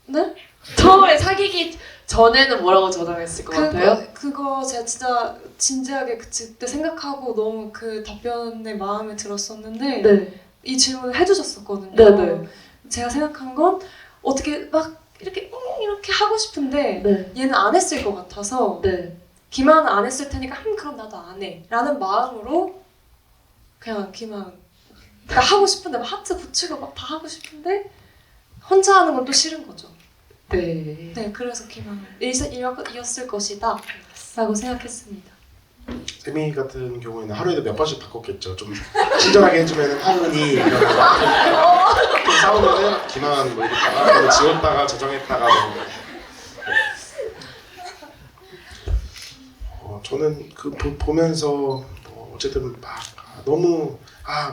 네? 처음에 사귀기 전에는 뭐라고 저장했을 것 같아요? 그거 제가 진짜 진지하게 그때 생각하고 너무 그 답변에 마음에 들었었는데 네. 이 질문을 해주셨었거든요. 네네. 제가 생각한 건 어떻게 막 이렇게 하고 싶은데 네. 얘는 안 했을 것 같아서 네. 김하은은 안 했을 테니까 그럼 나도 안 해 라는 마음으로 그냥 김하은 그러니까 하고 싶은데 막 하트 붙이고 막 다 하고 싶은데 혼자 하는 건 또 싫은 거죠. 네. 네, 그래서 김하은 이었을 것이다 라고 생각했습니다. 세미 같은 경우에는 하루에도 몇 번씩 바꿨겠죠. 좀 친절하게 해주면 하은이 이러면서 좀 싸우면은 김하은 뭐 이랬다가 지웠다가 저장했다가 뭐 저는 그 보면서 뭐 어쨌든 막 너무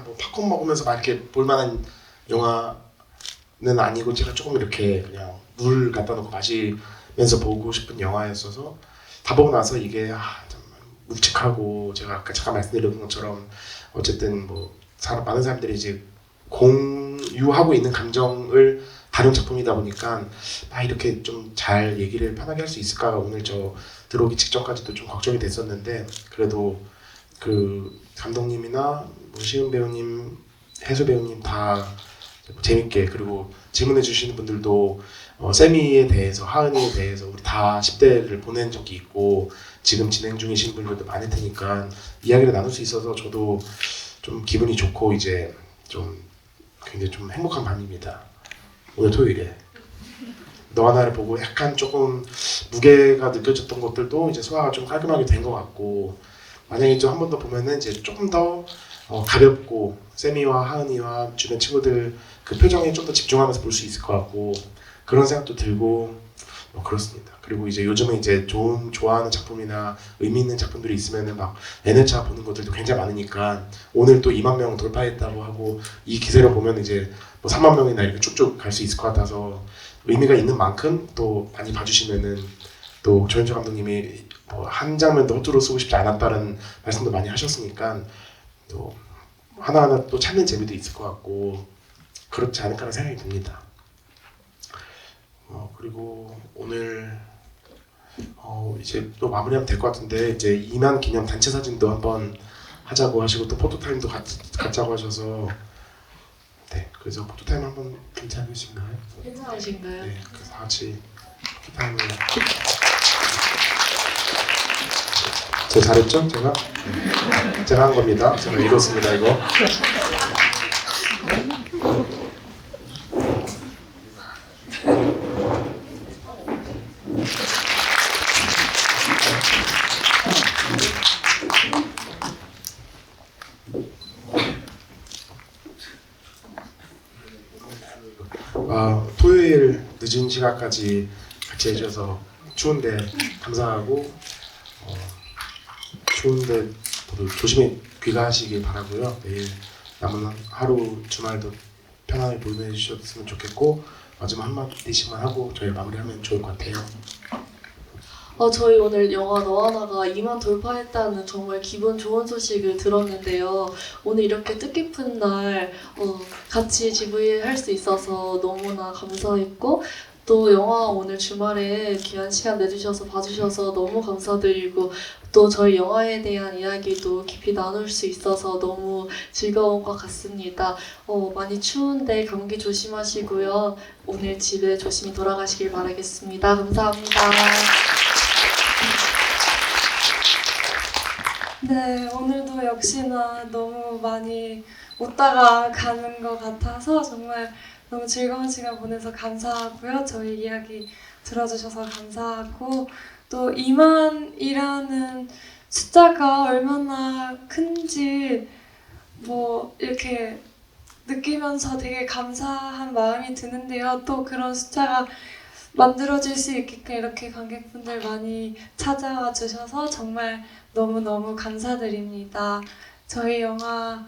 뭐 팝콘 먹으면서 막 이렇게 볼만한 영화는 아니고 제가 조금 이렇게 그냥 물 갖다 놓고 마시면서 보고 싶은 영화였어서 다 보고 나서 이게 좀 묵직하고 제가 아까 잠깐 말씀드린 것처럼 어쨌든 뭐 많은 사람들이 이제 공유하고 있는 감정을 다룬 작품이다 보니까 이렇게 좀 잘 얘기를 편하게 할 수 있을까 오늘 저 들어오기 직전까지도 좀 걱정이 됐었는데 그래도 그 감독님이나 뭐 시은 배우님, 해수 배우님 다 재밌게 그리고 질문해 주시는 분들도 세미에 대해서 하은이에 대해서 우리 다 10대를 보낸 적이 있고 지금 진행 중이신 분들도 많을 테니까 이야기를 나눌 수 있어서 저도 좀 기분이 좋고 이제 좀 굉장히 좀 행복한 밤입니다. 오늘 토요일에 너와 나를 보고 약간 조금 무게가 느껴졌던 것들도 이제 소화가 좀 깔끔하게 된 것 같고 만약에 좀 한 번 더 보면은 이제 조금 더 가볍고 세미와 하은이와 주변 친구들 그 표정에 좀 더 집중하면서 볼 수 있을 것 같고 그런 생각도 들고 그렇습니다. 그리고 이제 요즘은 이제 좋아하는 작품이나 의미 있는 작품들이 있으면은 막 N회차 보는 것들도 굉장히 많으니까 오늘 또 2만 명 돌파했다고 하고 이 기세를 보면 이제 뭐 3만 명이나 이렇게 쭉쭉 갈 수 있을 것 같아서 의미가 있는 만큼 또 많이 봐주시면은 또 조연철 감독님이 뭐 한 장면도 허투루 쓰고 싶지 않았다는 말씀도 많이 하셨으니까 또 하나하나 또 찾는 재미도 있을 것 같고 그렇지 않을까라는 생각이 듭니다. 그리고 오늘 이제 또 마무리하면 될 것 같은데 이제 2만 기념 단체 사진도 한번 하자고 하시고 또 포토타임도 갖자고 하셔서 네 그래서 포토타임 한번 괜찮으신가요? 괜찮으신가요? 네 그래서 다 같이 포토타임을 제가 잘했죠? 제가 한 겁니다. 제가 이뤘습니다 이거. 토요일 늦은 시간까지 같이 해주셔서 추운데 감사하고 추운데 모두 조심히 귀가하시길 바라고요. 내일 남은 하루 주말도 편안하게 보내해 주셨으면 좋겠고 마지막 한마디씩만 하고 저희 마무리하면 좋을 것 같아요. 저희 오늘 영화 너와 나가 2만 돌파했다는 정말 기분 좋은 소식을 들었는데요. 오늘 이렇게 뜻깊은 날 같이 GV 할 수 있어서 너무나 감사했고 또 영화 오늘 주말에 귀한 시간 내주셔서 봐주셔서 너무 감사드리고 또 저희 영화에 대한 이야기도 깊이 나눌 수 있어서 너무 즐거운 것 같습니다. 많이 추운데 감기 조심하시고요. 오늘 집에 조심히 돌아가시길 바라겠습니다. 감사합니다. 네, 오늘도 역시나 너무 많이 웃다가 가는 것 같아서 정말 너무 즐거운 시간 보내서 감사하고요. 저희 이야기 들어주셔서 감사하고 또 2만이라는 숫자가 얼마나 큰지 뭐 이렇게 느끼면서 되게 감사한 마음이 드는데요. 또 그런 숫자가 만들어질 수 있게끔 이렇게 관객분들 많이 찾아와 주셔서 정말 너무너무 감사드립니다. 저희 영화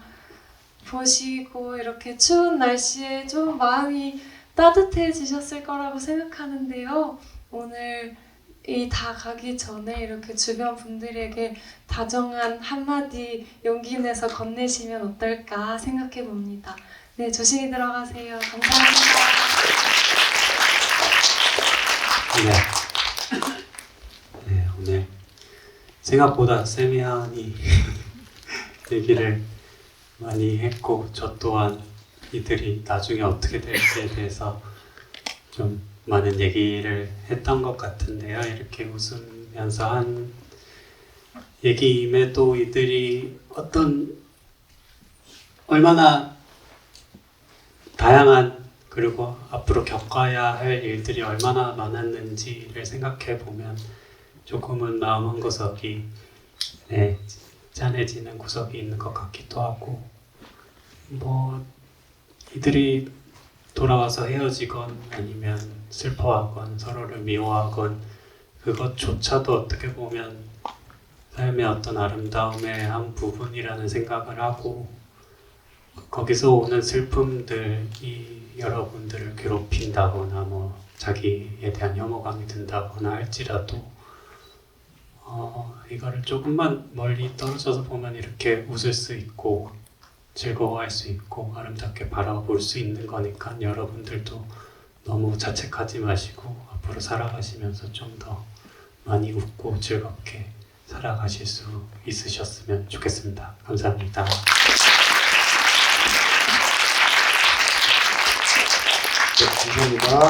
보시고 이렇게 추운 날씨에 좀 마음이 따뜻해지셨을 거라고 생각하는데요. 오늘 이 다 가기 전에 이렇게 주변 분들에게 다정한 한마디 용기 내서 건네시면 어떨까 생각해 봅니다. 네, 조심히 들어가세요. 감사합니다. 네, 오늘 생각보다 세미안이 얘기를 많이 했고 저 또한 이들이 나중에 어떻게 될지에 대해서 좀 많은 얘기를 했던 것 같은데요. 이렇게 웃으면서 한 얘기임에도 이들이 얼마나 다양한 그리고 앞으로 겪어야 할 일들이 얼마나 많았는지를 생각해 보면 조금은 마음 한 구석이 짠해지는 구석이 있는 것 같기도 하고 뭐 이들이 돌아와서 헤어지건 아니면 슬퍼하건 서로를 미워하건 그것조차도 어떻게 보면 삶의 어떤 아름다움의 한 부분이라는 생각을 하고 거기서 오는 슬픔들이 여러분들을 괴롭힌다거나 뭐 자기에 대한 혐오감이 든다거나 할지라도 이거를 조금만 멀리 떨어져서 보면 이렇게 웃을 수 있고 즐거워할 수 있고 아름답게 바라볼 수 있는 거니까 여러분들도 너무 자책하지 마시고 앞으로 살아가시면서 좀 더 많이 웃고 즐겁게 살아가실 수 있으셨으면 좋겠습니다. 감사합니다. 네, 감사합니다.